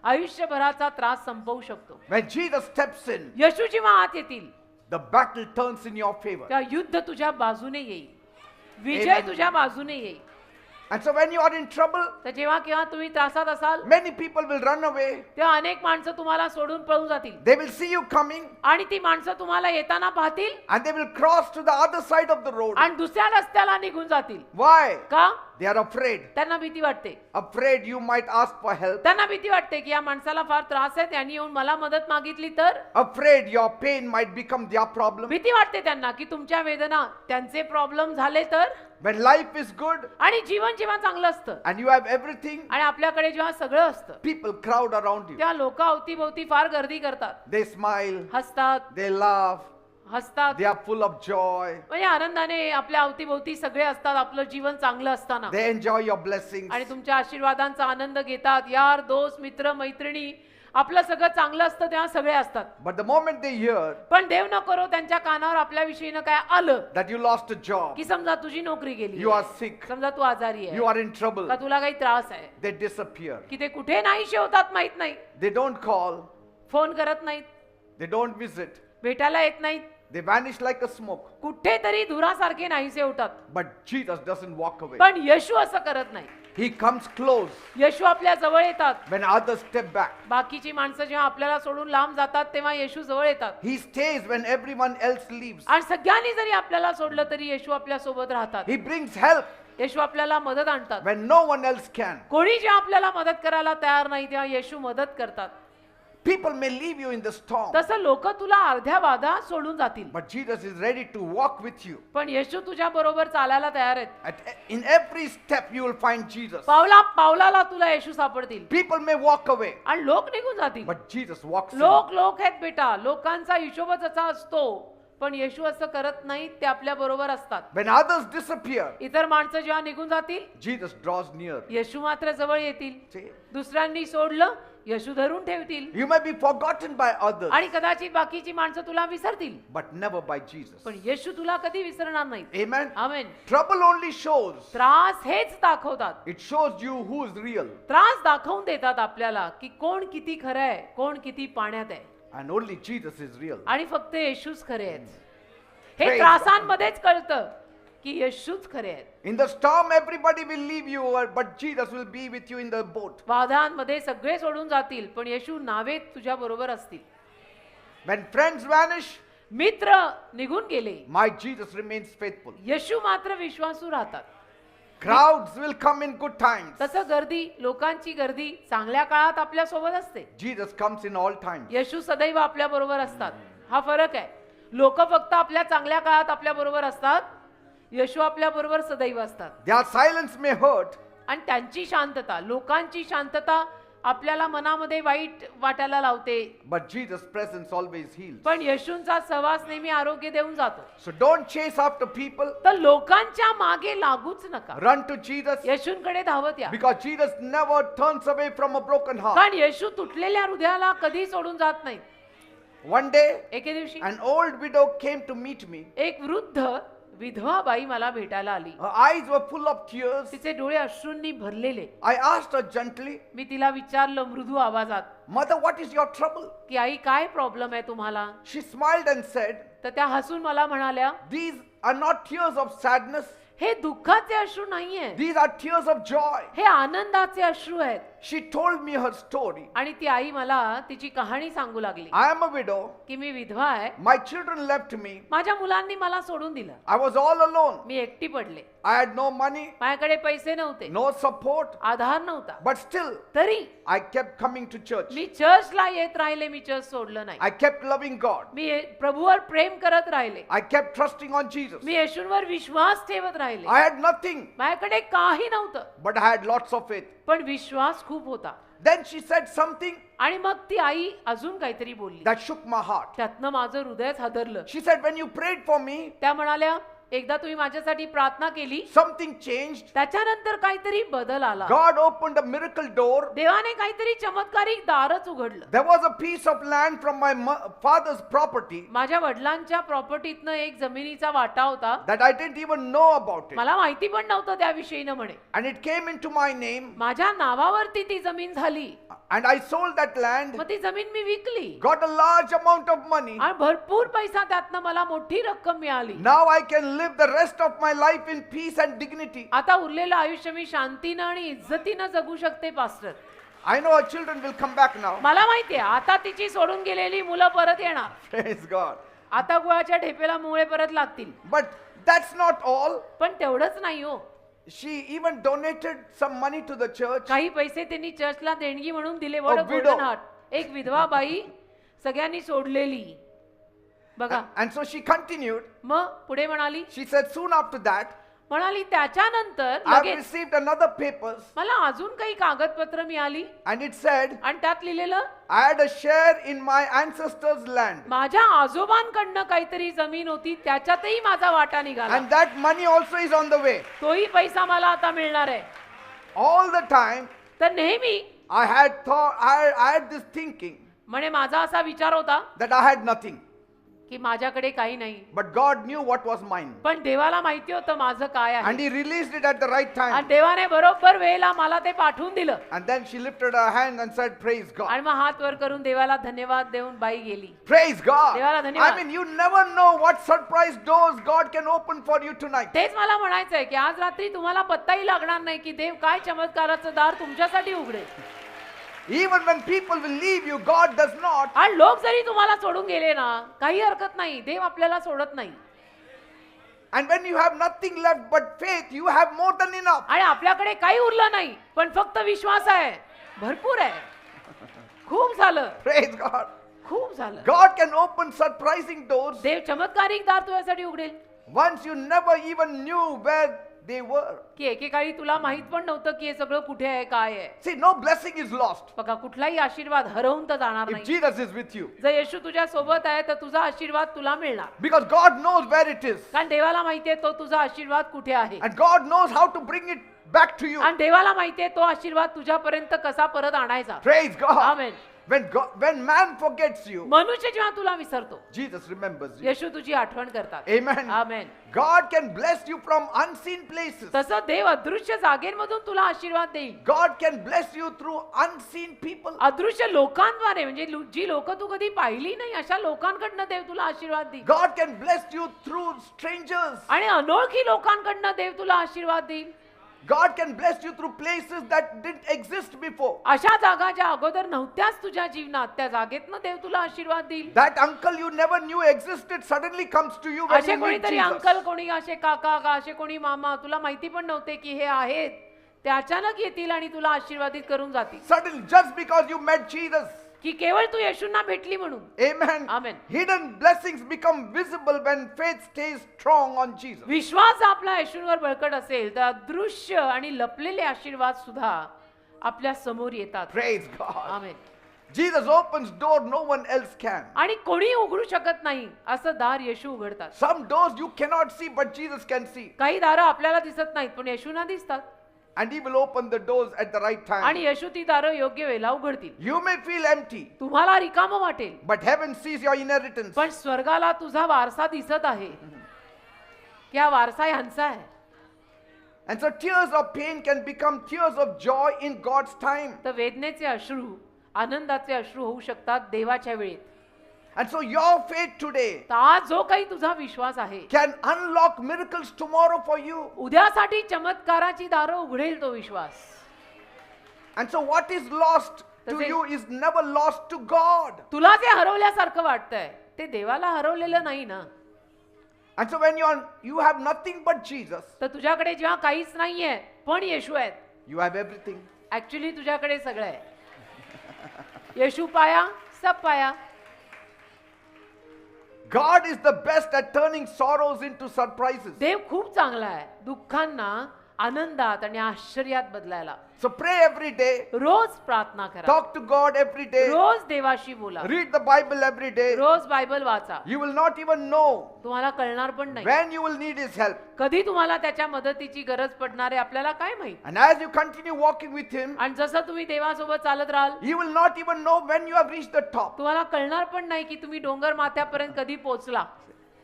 S3: आयुष्यभराचा त्रास संपवू शकतो.
S2: When Jesus steps in,
S3: येशू जेव्हा आत येतील
S2: the battle turns in your favor.
S3: त्या युद्ध तुझ्या बाजूने येईल, विजय
S2: Amen.
S3: तुझ्या बाजूने येईल.
S2: And so when you are in trouble,
S3: तर जेव्हा केव्हा तुम्ही त्रासात असाल
S2: many people will run away.
S3: तेव्हा अनेक माणसं तुम्हाला सोडून पळून जातील
S2: They will see you coming
S3: आणि ती माणसं तुम्हाला येताना पाहतील
S2: and they will cross to the other side of the road.
S3: आणि दुसऱ्या रस्त्याला निघून जातील.
S2: Why?
S3: का?
S2: They are afraid.
S3: त्यांना भीती वाटते.
S2: Afraid you might ask for help.
S3: त्यांना भीती वाटते की या माणसाला फार त्रास आहे, त्यांनी येऊन मला मदत मागितली तर.
S2: Afraid your pain might become their problem.
S3: भीती वाटते त्यांना की तुमच्या वेदना त्यांचे प्रॉब्लेम झाले तर.
S2: When life is good
S3: आणि जीवन जेव्हा चांगलं असतं
S2: and you have everything,
S3: आणि आपल्याकडे जेव्हा सगळं असतं
S2: people crowd around you.
S3: तेव्हा लोक अवतीभोवती फार गर्दी करतात,
S2: They smile,
S3: हसतात,
S2: they laugh,
S3: हसतात,
S2: they are full of joy.
S3: म्हणजे आनंदाने आपल्या अवतीभोवती सगळे असतात आपलं जीवन चांगलं असताना
S2: They enjoy your blessings.
S3: आणि तुमच्या आशीर्वादांचा आनंद घेतात. यार, दोस्त, मित्र, मैत्रिणी, आपलं सगळं चांगलं असतं तेव्हा सगळे असतात.
S2: But the moment they hear
S3: पण देव न करो त्यांच्या कानावर आपल्या विषयीनं काय आलं
S2: that you lost a job,
S3: की समजा तुझी नोकरी गेली,
S2: you are sick,
S3: समजा तू आजारी
S2: you
S3: आहे
S2: are in trouble,
S3: का तुला काही त्रास आहे,
S2: they disappear.
S3: की ते कुठे नाहीसे होतात माहित नाही,
S2: They don't call,
S3: फोन करत नाहीत,
S2: they don't visit,
S3: भेटायला येत नाहीत,
S2: they vanish like a smoke.
S3: कुठेतरी धुरासारखे नाहीसे होतात.
S2: But Jesus doesn't walk away.
S3: पण येशू असं करत नाही.
S2: He comes close
S3: येशू आपल्या जवळ येतात.
S2: when others step back.
S3: बाकीची माणसं जेव्हा आपल्याला सोडून लांब जातात तेव्हा येशू जवळ येतात.
S2: He stays when everyone else leaves.
S3: आणि सगळ्यांनी जरी आपल्याला सोडलं तरी येशू आपल्या सोबत राहतात.
S2: He brings help
S3: येशू आपल्याला मदत आणतात.
S2: when no one else can.
S3: कोणी जेव्हा आपल्याला मदत करायला तयार नाही तेव्हा येशू मदत करतात.
S2: People may leave you in the storm,
S3: तसं लोक तुला अर्ध्या वादा सोडून जातील,
S2: but Jesus is ready to walk with you.
S3: पण येशू तुझ्या बरोबर चालायला तयार आहेत.
S2: In every step you will find Jesus.
S3: पावला पावलाला तुला येशू सापडतील.
S2: People may walk away,
S3: आणि लोक निघून जातील.
S2: but Jesus walks in.
S3: लोक आहेत बेटा, लोकांचा हिशोबच असा असतो, पण येशू असं करत नाहीत, ते आपल्या बरोबर असतात.
S2: When others disappear,
S3: इतर माणसं जेव्हा निघून जातील
S2: Jesus draws near.
S3: येशू मात्र जवळ येतील.
S2: See?
S3: दुसऱ्यांनी सोडलं येशू धरून ठेवतील
S2: You may be forgotten by others,
S3: आणि कदाचित बाकीची माणसं तुला विसरतील,
S2: but never by Jesus.
S3: पण येशू तुला कधी विसरणार नाही.
S2: Amen.
S3: आमेन.
S2: Trouble only shows.
S3: त्रास हेच दाखवतात,
S2: It shows you who is real,
S3: त्रास दाखवून देतात आपल्याला की कोण किती खरं आहे, कोण किती पाण्यात आहे,
S2: and only Jesus is real.
S3: आणि फक्त येशूच खरे आहेत. हे
S2: Praise
S3: त्रासांमध्येच कळतं की येशूच खरे आहेत.
S2: In the storm, everybody will leave you, but Jesus will be with you in the boat.
S3: वादांमध्ये सगळे सोडून जातील, पण येशू नावेत तुझ्या बरोबर असतील.
S2: When friends vanish,
S3: मित्र निघून गेले,
S2: my Jesus remains faithful.
S3: येशू मात्र विश्वासू राहतात.
S2: Crowds will come in good times.
S3: तसं गर्दी, लोकांची गर्दी चांगल्या काळात आपल्या सोबत असते.
S2: Jesus comes in all times.
S3: येशू सदैव आपल्या बरोबर असतात. हा फरक आहे. लोक फक्त आपल्या चांगल्या काळात आपल्या बरोबर असतात, येशू आपल्या बरोबर सदैव असतात.
S2: Their silence may hurt,
S3: आणि त्यांची शांतता, लोकांची शांतता आपल्याला मनामध्ये वाईट वाटायला लावते,
S2: but Jesus' presence always heals.
S3: पण येशूंचा सहवास नेहमी आरोग्य देऊन जातो.
S2: So don't chase after people.
S3: तर लोकांच्या मागे लागूच नका,
S2: Run to Jesus,
S3: येशूंकडे धावत या.
S2: because Jesus never turns away from a broken heart.
S3: कारण येशू तुटलेल्या हृदयाला कधी सोडून जात नाही.
S2: One day,
S3: एके दिवशी
S2: an old widow came to meet me.
S3: एक वृद्ध विधवा बाई मला भेटायला आली.
S2: Her eyes were full of tears.
S3: तिचे डोळे अश्रूंनी भरलेले.
S2: I asked her gently,
S3: मी तिला विचारलं मृदू आवाजात
S2: Mother, what is your trouble?
S3: की आई काय प्रॉब्लेम आहे तुम्हाला.
S2: She smiled and said,
S3: तर त्या हसून मला म्हणाल्या,
S2: These are not tears of sadness.
S3: हे दुःखाचे अश्रू नाहीये,
S2: These are tears of joy.
S3: हे आनंदाचे अश्रू आहेत.
S2: She told me her story.
S3: आणि ती आई मला तिची कहाणी सांगू लागली
S2: I am a widow.
S3: की मी विधवा आहे,
S2: My children left me.
S3: माझ्या मुलांनी मला सोडून दिलं,
S2: I was all alone.
S3: मी एकटी पडले,
S2: I had no money,
S3: माझ्याकडे पैसे नव्हते,
S2: no support.
S3: आधार नव्हता,
S2: But still,
S3: तरी
S2: I kept coming to church.
S3: मी चर्चला येत राहिले. मी चर्च सोडलं नाही.
S2: I kept loving God.
S3: मी प्रभूवर प्रेम करत राहिले.
S2: I kept trusting on Jesus.
S3: मी येशूंवर विश्वास ठेवत राहिले.
S2: I had nothing,
S3: माझ्याकडे काही नव्हतं,
S2: but I had lots of faith.
S3: पण विश्वास खूप होता.
S2: Then she said something
S3: आणि मग ती आई अजून काहीतरी बोलली,
S2: that shook my heart.
S3: त्यातनं माझं हृदयच हादरलं.
S2: She said, When you prayed for me,
S3: त्या म्हणाल्या, एकदा तुम्ही माझ्यासाठी प्रार्थना केली,
S2: something changed.
S3: त्याच्यानंतर काहीतरी बदल आला.
S2: God opened a miracle door.
S3: देवाने काहीतरी चमत्कारिक दारच उघडलं.
S2: There was a piece of land from my father's property
S3: माझ्या वडिलांच्या प्रॉपर्टीतनं एक जमिनीचा वाटा होता,
S2: that I didn't even know about it.
S3: मला माहिती पण नव्हतं त्याविषयीनं म्हणे.
S2: And it came into my name.
S3: माझ्या नावावरती ती जमीन झाली.
S2: And I sold that land,
S3: मग ती जमीन मी विकली
S2: got a large amount of money.
S3: आणि भरपूर पैसा त्यातनं मला मोठी रक्कम मिळाली.
S2: Now I can live the rest of my life in peace and dignity.
S3: आता उरलेलं आयुष्य मी शांतीनं आणि इज्जतीनं जगू शकते pastor.
S2: I know her children will come back now.
S3: मला माहितीये आता तिची सोडून गेलेली मुलं परत येणार.
S2: Praise God.
S3: आता गुळाच्या ढेपेला मुळे परत लागतील.
S2: But that's not all.
S3: पण तेवढंच नाही हो,
S2: She even donated some money to the church.
S3: काही पैसे त्यांनी चर्चला देणगी म्हणून दिले. वड
S2: widow.
S3: गोल्डन हार्ट, एक विधवा बाई सगळ्यांनी सोडलेली बघा.
S2: And so she continued.
S3: मग पुढे म्हणाली
S2: She said, soon after that,
S3: त्याच्यानंतर
S2: I've
S3: लगेच
S2: received another papers.
S3: मला अजून काही कागदपत्र मिळाली
S2: And it said,
S3: आणि त्यात लिहिलेलं
S2: I had a share in my ancestors' land.
S3: माझ्या आजोबांकडनं काहीतरी जमीन होती त्याच्यातही माझा वाटा निघाला.
S2: And that money also is on the way.
S3: तोही पैसा मला आता मिळणार आहे.
S2: All the time,
S3: तर नेहमी
S2: I had this thinking
S3: म्हणे माझा असा विचार होता
S2: that I had nothing.
S3: की माझ्याकडे काही नाही.
S2: But God knew what was mine.
S3: पण देवाला माहिती होतं माझं काय आहे.
S2: And He released it at the right
S3: आणि
S2: time.
S3: देवाने बरोबर वेळेला मला ते पाठवून दिलं.
S2: And then she lifted her hand and said, Praise God.
S3: आणि मग हात वर करून देवाला धन्यवाद देऊन बाई गेली.
S2: Praise God.
S3: देवाला धन्यवाद.
S2: I mean, you never know what surprise doors God can open for you tonight.
S3: तेच मला म्हणायचंय की आज रात्री तुम्हाला पत्ताही लागणार नाही की देव काय चमत्काराचं दार तुमच्यासाठी उघडेल.
S2: Even when people will leave you, God does not.
S3: आणि लोक जरी तुम्हाला सोडून गेले ना काही हरकत नाही, देव आपल्याला सोडत नाही.
S2: And when you have nothing left but faith, you have more than enough.
S3: आणि आपल्याकडे काही उरलं नाही पण फक्त विश्वास आहे, भरपूर आहे. खूप झालं,
S2: Praise God.
S3: खूप झालं.
S2: God can open surprising doors.
S3: देव चमत्कारिक दार तुझ्यासाठी उघडेल
S2: Once you never even knew where they were.
S3: की एकेकाळी तुला माहित पण नव्हतं की हे सगळं कुठे आहे, काय आहे.
S2: See, no blessing is lost
S3: बघा कुठलाही आशीर्वाद हरवून तर जाणार
S2: if
S3: नाही.
S2: Jesus is with you.
S3: जर येशू तुझ्या सोबत आहे तर तुझा आशीर्वाद तुला मिळणार.
S2: Because God knows where it is.
S3: कारण देवाला माहितीये तो तुझा आशीर्वाद कुठे आहे.
S2: And God knows how to bring it back to you.
S3: आणि देवाला माहितीये तो आशीर्वाद तुझ्यापर्यंत कसा परत आणायचा.
S2: Praise God.
S3: Amen.
S2: When man forgets you,
S3: मनुष्य जेव्हा तुला विसरतो
S2: Jesus remembers you.
S3: येशू तुझी आठवण करतात.
S2: Amen.
S3: Amen.
S2: God can bless you from unseen places.
S3: तसं देव अदृश्य जागेमधून तुला आशीर्वाद देईल.
S2: God can bless you through unseen people.
S3: अदृश्य लोकांद्वारे म्हणजे जी लोक तू कधी पाहिली नाही अशा लोकांकडनं देव तुला आशीर्वाद देईल.
S2: God can bless you through strangers.
S3: आणि अनोळखी लोकांकडनं देव तुला आशीर्वाद देईल.
S2: God can bless you through places that didn't exist before.
S3: अशा जागा ज्या अगोदर नव्हत्याच तुझ्या जीवनात त्या जागेतनं देव तुला आशीर्वाद देईल.
S2: That uncle you never knew existed suddenly comes to you when
S3: असे
S2: you meet
S3: कोणीतरी
S2: Jesus.
S3: अंकल, कोणी असे काका का असे कोणी मामा तुला माहिती पण नव्हते की हे आहेत, ते अचानक येतील आणि तुला आशीर्वादित करून जातील.
S2: Suddenly, just because you met Jesus.
S3: की केवळ तू येशूंना भेटली म्हणून.
S2: Amen.
S3: Amen.
S2: Hidden blessings become visible when faith stays strong on Jesus.
S3: विश्वास आपला येशूंवर बळकट असेल तर अदृश्य आणि लपलेले आशीर्वाद सुद्धा आपल्या समोर येतात.
S2: Praise God.
S3: Amen.
S2: Jesus opens door no one else can.
S3: आणि कोणी उघडू शकत नाही असं दार येशू उघडतात.
S2: Some doors you cannot see but Jesus can see.
S3: काही दारं आपल्याला दिसत नाहीत पण येशूंना दिसतात.
S2: And He will open the doors at the right time.
S3: आणि येशू ती दारं योग्य वेळेला उघडतील.
S2: You may feel empty,
S3: तुम्हाला रिकामं वाटेल
S2: but heaven sees your inheritance.
S3: पण स्वर्गाला तुझा वारसा दिसत आहे. क्या वारसा ह्यांचा आहे.
S2: And so tears of pain can become tears of joy in God's time.
S3: तर वेदनेचे अश्रू आनंदाचे अश्रू होऊ शकतात देवाच्या वेळेत.
S2: And so your faith today
S3: तर आज जो काही तुझा विश्वास आहे
S2: can unlock miracles tomorrow for you.
S3: उद्यासाठी चमत्काराची दारं उघडेल तो विश्वास.
S2: And so what is lost to
S3: तसे-
S2: you is never lost to God.
S3: तुला जे हरवल्यासारखं वाटतंय ते देवाला हरवलेलं नाही ना.
S2: And so when you have nothing but Jesus,
S3: तर तुझ्याकडे जेव्हा काहीच नाहीये पण येशू आहेत,
S2: you have everything.
S3: ऍक्च्युली तुझ्याकडे सगळं आहे. येशू पाया सब पाया.
S2: God is the best at turning sorrows into surprises.
S3: देव खूप चांगला आहे दुःखांना आनंदात आणि आश्चर्यात बदलायला.
S2: So pray every day.
S3: रोज प्रार्थना करा,
S2: Talk to God every day.
S3: रोज देवाशी बोला,
S2: Read the Bible every day.
S3: रोज बायबल वाचा.
S2: You will not even know
S3: तुम्हाला कळणार पण नाही
S2: when you will need His help.
S3: कधी तुम्हाला त्याच्या मदतीची गरज पडणार आहे, आपल्याला काय माहित.
S2: And as you continue walking with Him,
S3: आणि जसं तुम्ही देवासोबत चालत राहाल
S2: you will not even know when you have reached the top.
S3: तुम्हाला कळणार पण नाही की तुम्ही डोंगर माथ्यापर्यंत कधी पोहोचला.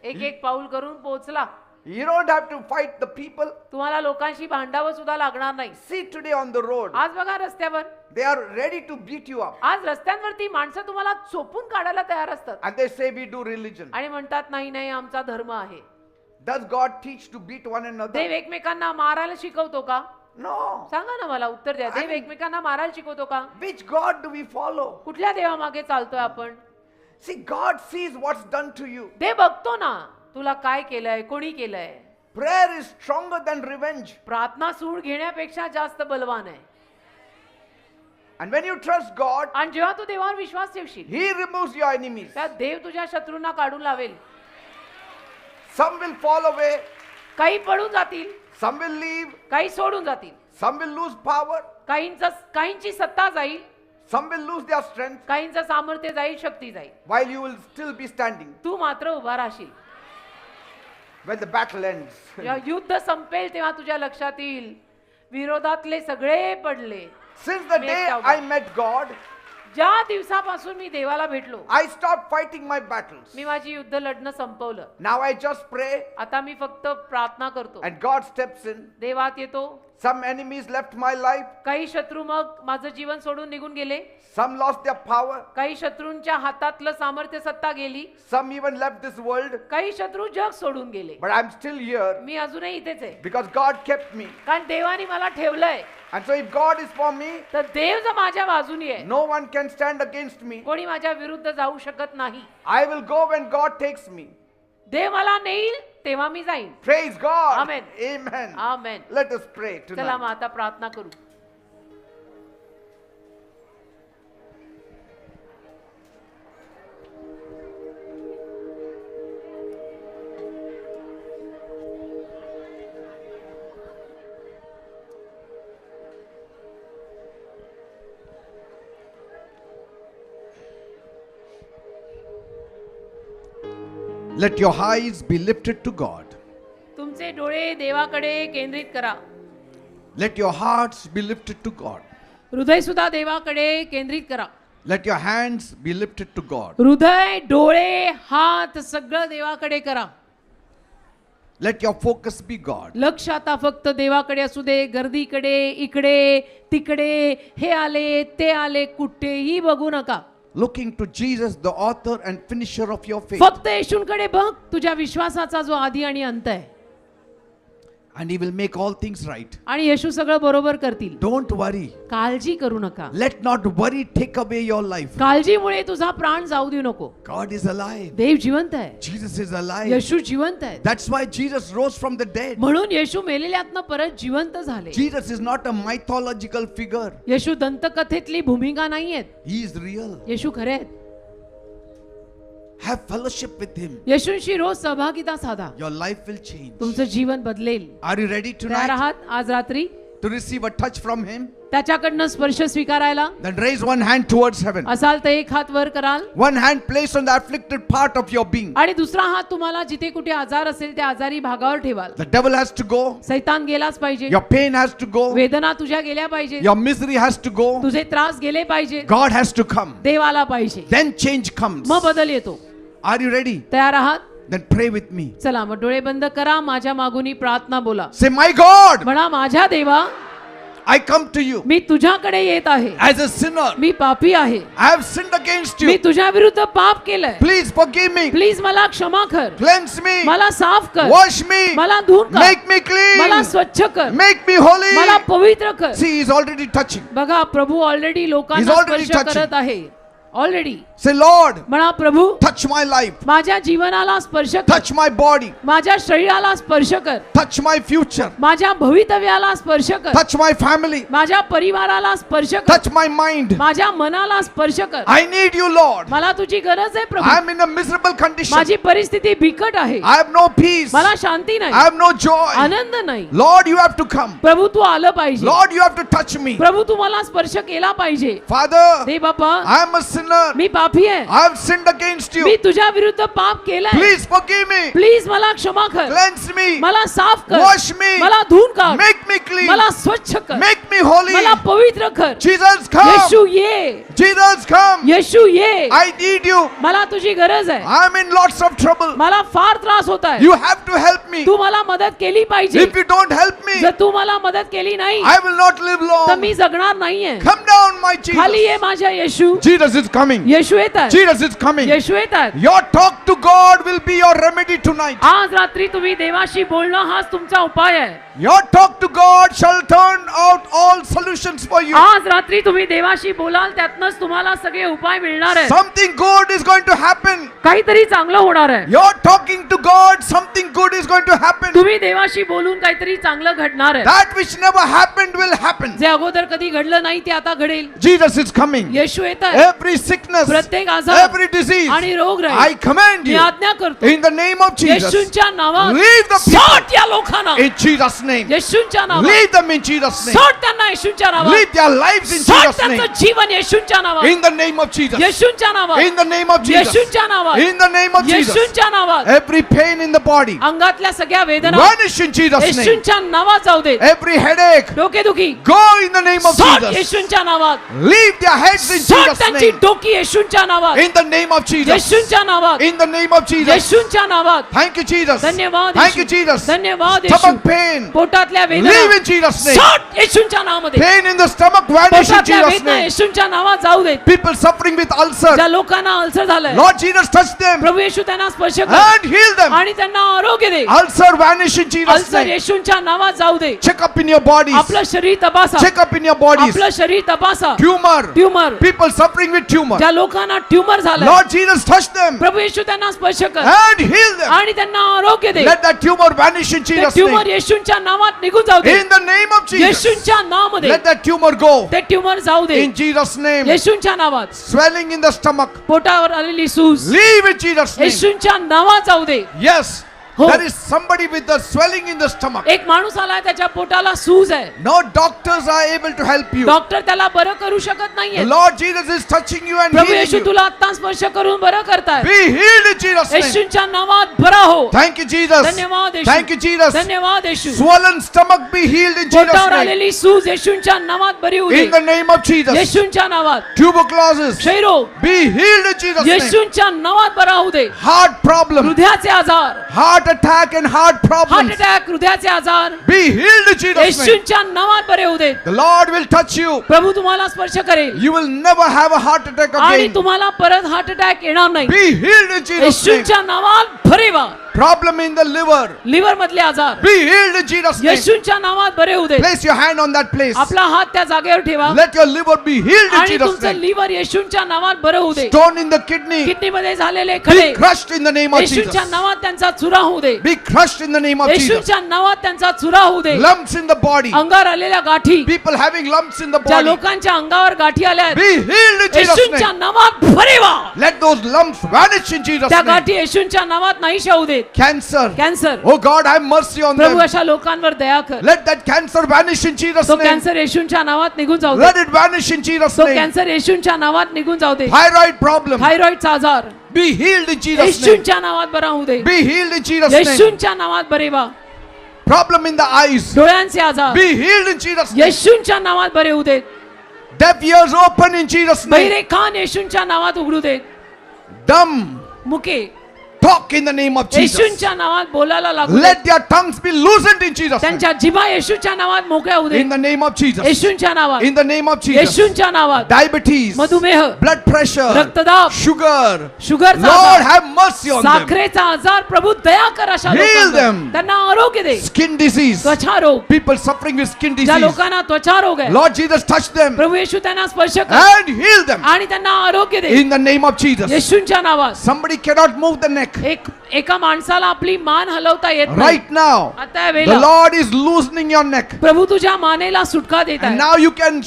S3: एक एक पाऊल करून पोहोचला.
S2: You don't have to fight the people.
S3: तुम्हाला लोकांशी भांडावं सुद्धा लागणार नाही.
S2: See today on the road,
S3: आज बघा रस्त्यावर,
S2: they are ready to beat you up.
S3: आज रस्त्यांवरती माणसं तुम्हाला चोपून काढायला तयार असतात
S2: And they say we do religion.
S3: आणि म्हणतात नाही नाही आमचा धर्म आहे.
S2: Does God teach to beat one another?
S3: देव एकमेकांना मारायला शिकवतो का?
S2: No.
S3: सांगा ना मला उत्तर द्या. देव एकमेकांना मारायला शिकवतो का?
S2: Which God do we follow?
S3: कुठल्या देवामागे चालतोय आपण?
S2: See, God sees what's done to you.
S3: देव बघतो ना तुला काय केलंय, कोणी केलंय.
S2: Prayer is stronger than revenge.
S3: प्रार्थना सूड घेण्यापेक्षा जास्त बलवान आहे.
S2: And when you trust God,
S3: आणि जेव्हा तू देवावर विश्वास ठेवशील,
S2: He removes your enemies.
S3: त्या देव तुझ्या शत्रूंना काढून लावेल.
S2: Some will fall away,
S3: काही पडून जातील,
S2: some will leave,
S3: काही सोडून जातील,
S2: some will lose power,
S3: काहींची सत्ता जाईल,
S2: some will lose their strength,
S3: काहींचं सामर्थ्य जाईल, शक्ती जाईल.
S2: while you will still be standing
S3: तू मात्र उभा राहशील.
S2: when the battle ends.
S3: जेव्हा युद्ध संपेल तेव्हा तुझ्या लक्षात येईल विरोधातले सगळे पडले.
S2: Since the day I met God,
S3: ज्या दिवसापासून मी देवाला भेटलो,
S2: I stopped fighting my battles.
S3: मी माझी युद्ध लढणं संपवलं.
S2: Now I just pray
S3: आता मी फक्त प्रार्थना करतो.
S2: and God steps in.
S3: देवात येतो.
S2: Some enemies left my life,
S3: काही शत्रू मग माझं जीवन सोडून निघून गेले.
S2: some lost their power,
S3: काही शत्रूंच्या हातातलं सामर्थ्य सत्ता गेली.
S2: some even left this world,
S3: काही शत्रू जग सोडून गेले.
S2: but I'm still here
S3: मी अजूनही इथेच आहे,
S2: because God kept me.
S3: कारण देवाने मला ठेवलंय.
S2: And so if God is for me,
S3: तर देव जर माझ्या बाजूनी आहे,
S2: no one can stand against me.
S3: कोणी माझ्या विरुद्ध जाऊ शकत नाही.
S2: I will go when God takes me.
S3: देव मला नेईल तेव्हा मी जाईन.
S2: Praise God.
S3: Amen.
S2: Amen.
S3: आमेन.
S2: Let us pray
S3: चला मग
S2: tonight.
S3: आता प्रार्थना करू.
S2: Let your eyes be lifted to God.
S3: तुमचे डोळे देवाकडे केंद्रित करा.
S2: Let your hearts be lifted to God.
S3: हृदय सुद्धा देवाकडे केंद्रित करा.
S2: Let your hands be lifted to God.
S3: हृदय, डोळे, हात सगळं देवाकडे करा.
S2: Let your focus be God.
S3: लक्ष आता फक्त देवाकडे असू दे. गर्दीकडे, इकडे, तिकडे, हे आले, ते आले, कुठेही बघू नका.
S2: Looking to Jesus, the author and finisher of your faith.
S3: फक्त येशूंकडे बघ, तुझ्या विश्वासाचा जो आदी आणि अंत आहे.
S2: And He will make all things right.
S3: आणि येशू सगळं बरोबर करतील.
S2: Don't worry.
S3: काळजी करू नका.
S2: Let not worry take away your life.
S3: काळजीमुळे तुझा प्राण जाऊ देऊ नको.
S2: God is alive.
S3: देव जिवंत आहे.
S2: Jesus is alive.
S3: येशू जिवंत आहे.
S2: That's why Jesus rose from the dead.
S3: म्हणून येशू मेलेल्यातनं परत जिवंत झाले.
S2: Jesus is not a mythological figure.
S3: येशू दंतकथेतली भूमिका नाहीयेत.
S2: He is real.
S3: येशू खरे आहेत.
S2: Have fellowship with Him.
S3: येशूंशी रोज सहभागिता साधा.
S2: Your life will change.
S3: तुमचं जीवन बदलेल.
S2: Are you ready
S3: तयार
S2: tonight
S3: आहात आज रात्री
S2: to receive a touch from Him?
S3: त्याच्याकडनं स्पर्श स्वीकारायला?
S2: Then raise one hand towards heaven.
S3: असाल तर एक हात वर कराल
S2: One hand placed on the afflicted part of your being.
S3: आणि दुसरा हात तुम्हाला जिथे कुठे आजार असेल त्या आजारी भागावर ठेवाल.
S2: The devil has to go.
S3: सैतान गेलाच पाहिजे.
S2: Your pain has to go.
S3: वेदना तुझ्या गेल्या पाहिजे.
S2: Your misery has to go.
S3: तुझे त्रास गेले पाहिजे.
S2: God has to come.
S3: देव आला पाहिजे.
S2: Then change comes.
S3: मग बदल येतो.
S2: Are you ready?
S3: तयार आहात?
S2: Then pray with me.
S3: चला मग डोळे बंद करा. माझ्या मागूनी प्रार्थना बोला.
S2: Say, my God,
S3: म्हणा माझ्या देवा,
S2: I come to you
S3: मी तुझ्याकडे येत आहे.
S2: as a sinner.
S3: मी पापी आहे.
S2: I have sinned against
S3: me
S2: you.
S3: तुझ्या विरुद्ध पाप केलंय.
S2: Please forgive me.
S3: प्लीज मला क्षमा कर.
S2: Cleanse me.
S3: मला साफ कर.
S2: Wash me.
S3: मला धुवून कर.
S2: Make me
S3: मला
S2: clean.
S3: स्वच्छ कर.
S2: Make me holy.
S3: मला पवित्र कर.
S2: See, He is already touching.
S3: बघा प्रभू ऑलरेडी लोकांना
S2: He's already
S3: स्पर्श
S2: touching.
S3: करत आहे. ऑलरेडी
S2: Say, Lord,
S3: म्हणा प्रभू
S2: touch my life.
S3: माझ्या जीवनाला स्पर्श कर.
S2: Touch my body.
S3: माझ्या शरीराला स्पर्श कर.
S2: Touch my future.
S3: माझ्या भवितव्याला स्पर्श कर.
S2: Touch my family.
S3: माझ्या परिवाराला स्पर्श कर.
S2: Touch my mind.
S3: माझ्या मनाला स्पर्श कर.
S2: I need you, Lord.
S3: मला तुझी गरज आहे
S2: I
S3: Prabhu.
S2: am in a miserable condition.
S3: माझी परिस्थिती बिकट आहे.
S2: I have no peace.
S3: मला शांती
S2: I
S3: नाही.
S2: have no joy.
S3: आनंद नाही.
S2: Lord, you have to come.
S3: प्रभू तू आलं पाहिजे.
S2: Lord, you have to touch me.
S3: प्रभू तू मला स्पर्श केला पाहिजे.
S2: Father,
S3: दे बापा,
S2: I am a sinner. sinner.
S3: मी पापी आहे,
S2: I have sinned against you.
S3: मी तुझ्या विरुद्ध पाप केलंय,
S2: Please forgive me.
S3: प्लीज मला क्षमा कर,
S2: Cleanse me.
S3: मला साफ कर,
S2: Wash me.
S3: मला धुवून काढ,
S2: Make me clean.
S3: मला स्वच्छ कर,
S2: Make me holy.
S3: मला पवित्र कर.
S2: Jesus, come.
S3: येशू ये,
S2: Jesus, come.
S3: येशू ये,
S2: I need you.
S3: मला तुझी गरज आहे,
S2: I'm in lots of trouble.
S3: मला फार त्रास होत आहे,
S2: You have to help me.
S3: तू मला मदत केली पाहिजे.
S2: If you don't help me,
S3: जर तू मला मदत केली नाही
S2: I will not live
S3: तर
S2: long.
S3: मी जगणार नाहीये.
S2: Come down, my
S3: खाली ये
S2: Jesus.
S3: माझ्या येशू.
S2: Jesus is coming.
S3: येशू येतात,
S2: Jesus is coming.
S3: येशू येतात.
S2: Your talk to God will be your remedy tonight.
S3: आज रात्री तुम्ही देवाशी बोलणं हाच तुमचा उपाय आहे.
S2: Your talk to God shall turn out all solutions for you.
S3: आज रात्री तुम्ही देवाशी बोलाल त्यातनंच तुम्हाला सगळे उपाय मिळणार आहे.
S2: Something good is going to happen.
S3: काहीतरी चांगलं होणार आहे.
S2: You're talking to God, something good is going to happen.
S3: तुम्ही देवाशी बोलून काहीतरी चांगलं घडणार आहे.
S2: That which never happened will happen.
S3: जे अगोदर कधी घडलं नाही ते आता घडेल.
S2: Jesus is coming.
S3: येशू येतात.
S2: Every sickness,
S3: प्रत्येक आजार
S2: every disease,
S3: आणि रोग
S2: I command
S3: मी
S2: you
S3: आज्ञा करतो
S2: in the name of Jesus.
S3: येशूंच्या नावात
S2: Leave the people
S3: सोड या लोकांना.
S2: in Jesus' name.
S3: येशूंच्या नावात
S2: Leave them in Jesus' name.
S3: सोड त्यांना येशूंच्या नावात.
S2: Leave their lives in
S3: सोड
S2: Jesus' name.
S3: त्यांचं जीवन येशूंच्या नावात.
S2: In the name of Jesus.
S3: येशूंच्या नावात.
S2: In the name of Jesus.
S3: येशूंच्या नावात.
S2: In the name of Jesus.
S3: येशूंच्या नावात.
S2: Every pain in the body
S3: अंगातल्या सगळ्या वेदना
S2: vanish in Jesus' name.
S3: येशूंच्या नावात जाऊ दे.
S2: Every headache
S3: डोकेदुखी
S2: go in the name of
S3: सोड
S2: Jesus.
S3: येशूंच्या नावात.
S2: Leave their heads in
S3: सोड
S2: Jesus'
S3: त्यांची
S2: name.
S3: डोकी येशूंच्या नावात.
S2: In the name of Jesus.
S3: येशूंच्या नावात.
S2: In the name of Jesus.
S3: येशूंच्या नावात.
S2: Thank you, Jesus.
S3: धन्यवाद
S2: Thank you,
S3: येशू.
S2: Jesus.
S3: धन्यवाद येशू.
S2: Stomach pain,
S3: पोटातल्या
S2: leave
S3: वेदना
S2: in Jesus' name.
S3: सोड येशूंच्या नावामध्ये.
S2: Pain in the stomach, vanish in
S3: पोटातल्या
S2: Jesus'
S3: वेदना
S2: name.
S3: येशूंच्या नावात जाऊ दे.
S2: People suffering with ulcer,
S3: ज्या लोकांना अल्सर झालंय
S2: Lord Jesus, touch them
S3: प्रभू येशू त्यांना स्पर्श कर
S2: and heal them.
S3: आणि त्यांना आरोग्य दे.
S2: Ulcer vanish in Jesus'
S3: ulcer
S2: name.
S3: येशूंच्या नावात जाऊ दे.
S2: Check up in your bodies.
S3: आपलं शरीर तपासा.
S2: Check up in your bodies.
S3: आपलं शरीर तपासा.
S2: Tumor.
S3: Tumour
S2: People suffering with tumor.
S3: ज्या लोकांना ट्यूमर झालंय
S2: Lord Jesus, touch them
S3: प्रभू येशू त्यांना स्पर्श कर
S2: and heal them.
S3: आणि त्यांना आरोग्य दे.
S2: Let that tumor vanish in
S3: ते
S2: Jesus'
S3: ट्यूमर
S2: name.
S3: येशूंच्या नावात निघून जाऊ दे.
S2: In the name of Jesus.
S3: येशूंच्या नावामध्ये
S2: Let that tumor go.
S3: ते ट्यूमर जाऊ दे.
S2: In Jesus' name.
S3: येशूंच्या नावात.
S2: Swelling in the stomach.
S3: पोटावर आलेली सूज
S2: Leave in Jesus' name.
S3: येशूंच्या नावात जाऊ दे.
S2: Yes.
S3: हो.
S2: There is somebody with the swelling in the stomach.
S3: एक माणूस आलाय त्याच्या पोटाला सूज आहे.
S2: No doctors are able to help you.
S3: Doctor त्याला बरं करू शकत
S2: The
S3: नाहीये.
S2: Lord Jesus is touching you and
S3: Prabhu
S2: healing
S3: Yeshu
S2: you.
S3: तुला आता स्पर्श करून बरं करताय.
S2: Be healed in Jesus' name.
S3: येशूंच्या नावात बरा हो.
S2: Thank you, Jesus.
S3: धन्यवाद येशू.
S2: Thank you, Jesus.
S3: धन्यवाद येशू.
S2: Swollen stomach be healed in Jesus'
S3: पोटावर
S2: name.
S3: आलेली सूज येशूंच्या नावात बरी होऊ
S2: In the
S3: they.
S2: name of Jesus.
S3: येशूंच्या नावात.
S2: Tuberculosis
S3: क्षयरोग
S2: be healed in Jesus' name.
S3: येशूंच्या नावात बरा होऊ दे.
S2: Heart problem,
S3: हृदयाचे आजार,
S2: heart attack and heart
S3: heart
S2: problems
S3: attack, हृदयाचे आजार
S2: be healed in Jesus' name.
S3: येशूंच्या नावात बरे होऊ देत.
S2: The Lord will touch you.
S3: प्रभू तुम्हाला स्पर्श करेल
S2: You will never have a heart attack
S3: आणि
S2: again.
S3: तुम्हाला परत हार्ट अटॅक येणार नाही.
S2: Be healed in Jesus' name.
S3: येशूंच्या नावात बरे व्हा.
S2: Problem in the liver
S3: liver मधले आजार
S2: be healed in Jesus' name.
S3: येशूंच्या नावात बरे होऊ दे.
S2: Place your hand on that place.
S3: आपला हात त्या जागेवर ठेवा
S2: Let your liver be healed in
S3: आणि
S2: Jesus'
S3: तुमचं
S2: name.
S3: लिव्हर येशूंच्या नावात बरं होऊ दे.
S2: Stone in the kidney
S3: kidney मध्ये झालेले
S2: be
S3: खडे
S2: crushed in the name of Jesus.
S3: येशूंच्या नावात त्यांचा चुरा होऊ दे.
S2: Be crushed in the name of Jesus.
S3: येशूंच्या नावात त्यांचा चुरा होऊ दे.
S2: Lumps in the body.
S3: अंगावर आलेल्या गाठी,
S2: People having lumps in the
S3: ज्या
S2: body
S3: लोकांच्या अंगावर गाठी आल्या आहेत,
S2: be healed in Jesus'
S3: येशूंच्या
S2: name.
S3: नावात बरे व्हा.
S2: Let those lumps vanish in Jesus'
S3: त्या
S2: name.
S3: गाठी येशूंच्या नावात नाही होऊ देत.
S2: Cancer.
S3: Cancer,
S2: Oh God, have mercy on
S3: Prabhu
S2: them.
S3: अशा लोकांवर दया कर.
S2: Let that cancer vanish in Jesus'
S3: तो
S2: name.
S3: कॅन्सर येशूंच्या नावात निघून जाऊ दे.
S2: Let it vanish in Jesus'
S3: तो
S2: name.
S3: कॅन्सर येशूंच्या नावात निघून जाऊ दे.
S2: Thyroid problem
S3: थायरॉइडचा आजार
S2: be healed in Jesus' name.
S3: येशूंच्या नावात बरा होऊ दे.
S2: Be healed in Jesus' name.
S3: येशूंच्या नावात बरे व्हा.
S2: Problem in the eyes
S3: डोळ्यांचे आजार
S2: be healed in Jesus' name.
S3: येशूंच्या नावात बरे होऊ देत.
S2: Deaf ears open in Jesus' name.
S3: बहिरे कान येशूंच्या नावात उघडू देत.
S2: Dumb
S3: मुके
S2: talk in the name of Jesus.
S3: येशूंच्या नावात बोलायला लागू देत.
S2: Let their tongues be loosened in Jesus' name.
S3: त्यांच्या जिभा येशूच्या नावात मोकळ्या होऊ
S2: In
S3: देत.
S2: the name of Jesus.
S3: येशूंच्या नावात.
S2: In the name of Jesus.
S3: येशूंच्या नावात.
S2: Diabetes,
S3: मधुमेह,
S2: blood pressure,
S3: रक्तदाब,
S2: sugar.
S3: शुगरचा
S2: Lord,
S3: आजार,
S2: have mercy on them.
S3: साखरेचा आजार, प्रभू दया कर अशा
S2: Heal
S3: लोकांवर.
S2: them.
S3: त्यांना आरोग्य दे.
S2: Skin disease.
S3: त्वचा रोग,
S2: People suffering with skin
S3: ज्या
S2: disease.
S3: लोकांना त्वचा रोग आहे,
S2: Lord Jesus, touch them
S3: प्रभू येशू त्यांना स्पर्श कर
S2: and heal them.
S3: आणि त्यांना आरोग्य दे.
S2: In the name of Jesus.
S3: येशूंच्या नावात.
S2: Somebody cannot move the neck.
S3: एका माणसाला आपली मान हलवता येत नाही.
S2: Right now,
S3: आता या
S2: the
S3: वेळेला
S2: Lord is loosening your neck.
S3: प्रभू तुझ्या मानेला सुटका देत
S2: And
S3: आहे
S2: now you can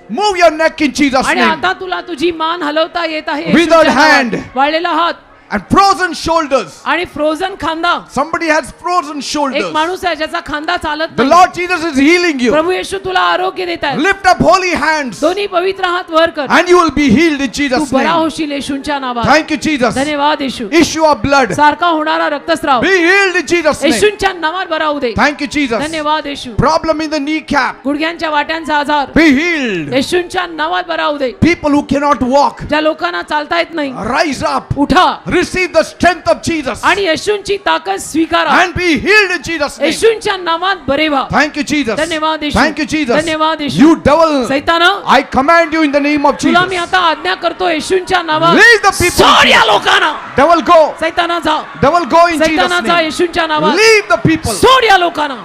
S2: move your neck in Jesus'
S3: आणि
S2: name.
S3: आता तुला तुझी मान हलवता येत आहे.
S2: Withered
S3: येशूच्या नावात.
S2: hand.
S3: वाळलेला हात
S2: and frozen shoulders.
S3: आणि फ्रोझन खांदा.
S2: Somebody has frozen
S3: एक
S2: shoulders.
S3: माणूस आहे ज्याचा खांदा चालत
S2: The
S3: नाही.
S2: Lord Jesus is healing you.
S3: प्रभू येशू तुला आरोग्य देत आहे.
S2: Lift up holy hands
S3: दोन्ही पवित्र हात वर कर.
S2: and you will be healed in
S3: Tu
S2: Jesus'
S3: बरा
S2: name.
S3: होशील येशूंच्या नावात.
S2: Thank you, Jesus.
S3: धन्यवाद येशू.
S2: Issue of blood.
S3: सारखा होणारा रक्तस्राव
S2: Be healed in Jesus' name.
S3: येशूंच्या नावात बरा होऊ दे.
S2: Thank you, Jesus.
S3: धन्यवाद येशू.
S2: Problem in the kneecap.
S3: गुडघ्यांच्या वाट्यांचा आजार
S2: Be healed.
S3: येशूंच्या नावात बरा होऊ दे.
S2: People who cannot walk,
S3: ज्या लोकांना चालता येत नाही,
S2: rise up.
S3: उठा
S2: Receive the strength of Jesus
S3: आणि येशूंची ताकद स्वीकारा.
S2: and be healed in Jesus' name.
S3: येशूंच्या नावात बरे व्हा.
S2: Thank you, Jesus.
S3: धन्यवाद येशू.
S2: Thank you, Jesus.
S3: धन्यवाद येशू.
S2: You devil,
S3: सैताना,
S2: I command you in the name of
S3: तुला मी
S2: Jesus.
S3: आता आज्ञा करतो येशूंच्या नावात.
S2: Leave the people.
S3: सोड या लोकांना.
S2: Devil, go.
S3: सैताना जा.
S2: Devil, go in
S3: सैताना
S2: Jesus'
S3: जा
S2: name.
S3: येशूंच्या नावात.
S2: Leave the people.
S3: सोड या लोकांना.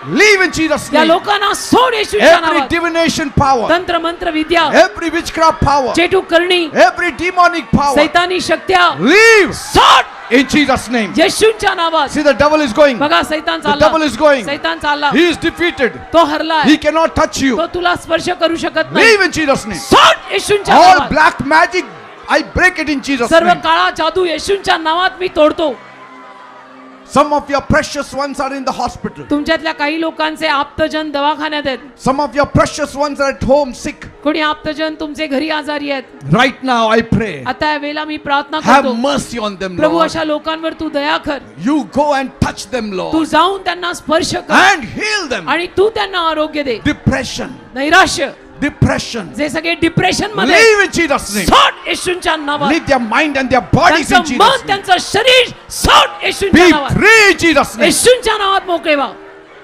S2: Leave in Jesus'
S3: या
S2: name.
S3: लोकांना सोड येशूंच्या
S2: Every
S3: नावात.
S2: divination power,
S3: तंत्र मंत्र विद्या,
S2: every witchcraft power,
S3: चेटू करणी,
S2: every demonic power,
S3: सैतानी शक्त्या
S2: leave
S3: सोड
S2: in Jesus' name.
S3: येशूंच्या नावात.
S2: See, the devil is going.
S3: बघा सैतान
S2: The devil is going.
S3: चालला. सैतान चालला.
S2: He is defeated.
S3: तो हरला.
S2: He cannot touch you.
S3: तो तुला स्पर्श करू शकत नाही.
S2: Leave in Jesus' name.
S3: सोड येशूंच्या
S2: All
S3: नावात.
S2: black magic, I break it in Jesus'
S3: सर्व
S2: name.
S3: काळा जादू येशूंच्या नावात मी तोडतो.
S2: Some of your precious ones are in the hospital.
S3: तुमच्यातल्या काही लोकांचे आप्तजन दवाखान्यात आहेत.
S2: Some of your precious ones are at home sick.
S3: कोणी आप्तजन तुमचे घरी आजारी आहेत.
S2: Right now I pray.
S3: आता या वेळेला मी प्रार्थना
S2: Have
S3: करतो.
S2: mercy on them,
S3: Prabhu
S2: Lord.
S3: अशा लोकांवर तू दया कर.
S2: You go and touch them,
S3: Tu
S2: Lord.
S3: जाऊन त्यांना स्पर्श कर
S2: And heal them.
S3: आणि तू त्यांना आरोग्य दे.
S2: Depression.
S3: नैराश्य,
S2: Depression.
S3: जे सगळे डिप्रेशन मध्ये
S2: Leave in Jesus' name.
S3: सोड येशूंच्या नावात.
S2: Leave their mind and their bodies in
S3: त्यांचं
S2: Jesus'
S3: मन,
S2: name.
S3: त्यांचं शरीर सोड येशूंच्या
S2: Be
S3: नावात.
S2: free in Jesus' name.
S3: येशूंच्या नावात मोकळे व्हा.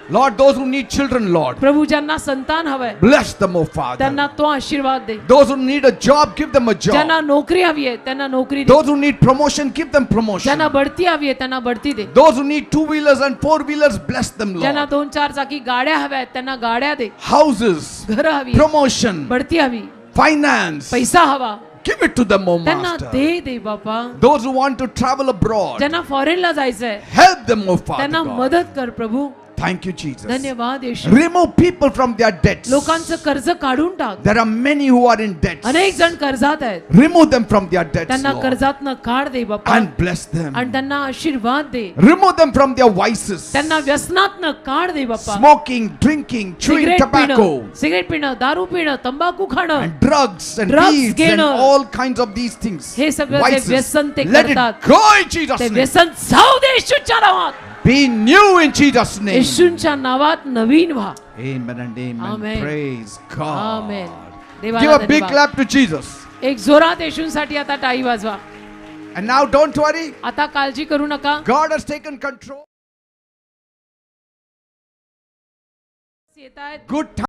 S2: Lord, those who need children, Lord,
S3: प्रभू ज्यांना संतान हवंय
S2: bless them, oh Father.
S3: त्यांना तो आशीर्वाद दे.
S2: Those who need a job, give them a job.
S3: ज्यांना नोकरी हवी आहे त्यांना नोकरी दे.
S2: Those who need promotion, give them promotion.
S3: ज्यांना बढती हवी आहे त्यांना बढती दे.
S2: Those who need 2-wheelers and 4-wheelers, bless them,
S3: ज्यांना
S2: Lord.
S3: 2-4 चाकी गाड्या हव्या आहेत त्यांना गाड्या दे.
S2: Houses,
S3: घर हवी,
S2: promotion,
S3: बढती हवी,
S2: finance,
S3: पैसा हवा,
S2: give it to them, oh
S3: त्यांना
S2: Master.
S3: दे दे बापा.
S2: Those who want to travel abroad,
S3: ज्यांना फॉरेनला जायचंय
S2: help them, oh Father
S3: त्यांना
S2: God.
S3: मदत कर प्रभू.
S2: Thank you, Jesus.
S3: धन्यवाद येशू.
S2: Remove people from their debts.
S3: लोकांचं कर्ज काढून टाक.
S2: There are many who are in debts.
S3: अनेक जण कर्जात आहेत.
S2: Remove them from their debts,
S3: त्यांना
S2: Lord,
S3: कर्जातनं काढ दे बापा
S2: and bless them.
S3: आणि त्यांना आशीर्वाद दे.
S2: Remove them from their vices.
S3: त्यांना व्यसनातनं काढ दे बापा.
S2: Smoking, drinking, chewing
S3: cigarette
S2: tobacco,
S3: पिणं, सिगरेट पिणं, दारू पिणं, तंबाखू खाणं,
S2: and drugs and
S3: Drugs
S2: weeds and
S3: घेणं.
S2: all kinds of these things.
S3: हे सगळं जे
S2: Vices.
S3: व्यसन ते
S2: Let it
S3: करतात.
S2: go in Jesus'
S3: ते
S2: name.
S3: व्यसन जाऊ दे येशूच्या नावात.
S2: Be new in Jesus' name.
S3: येशूंच्या नावात नवीन व्हा.
S2: Amen and amen.
S3: Amen.
S2: Praise God.
S3: Amen.
S2: Give
S3: देवाला
S2: a big
S3: धन्यवाद.
S2: clap to Jesus.
S3: एक जोरात येशूंसाठी आता टाळी वाजवा.
S2: And now don't worry.
S3: आता काळजी करू नका.
S2: God has taken control.
S3: येतायत.
S2: Good time.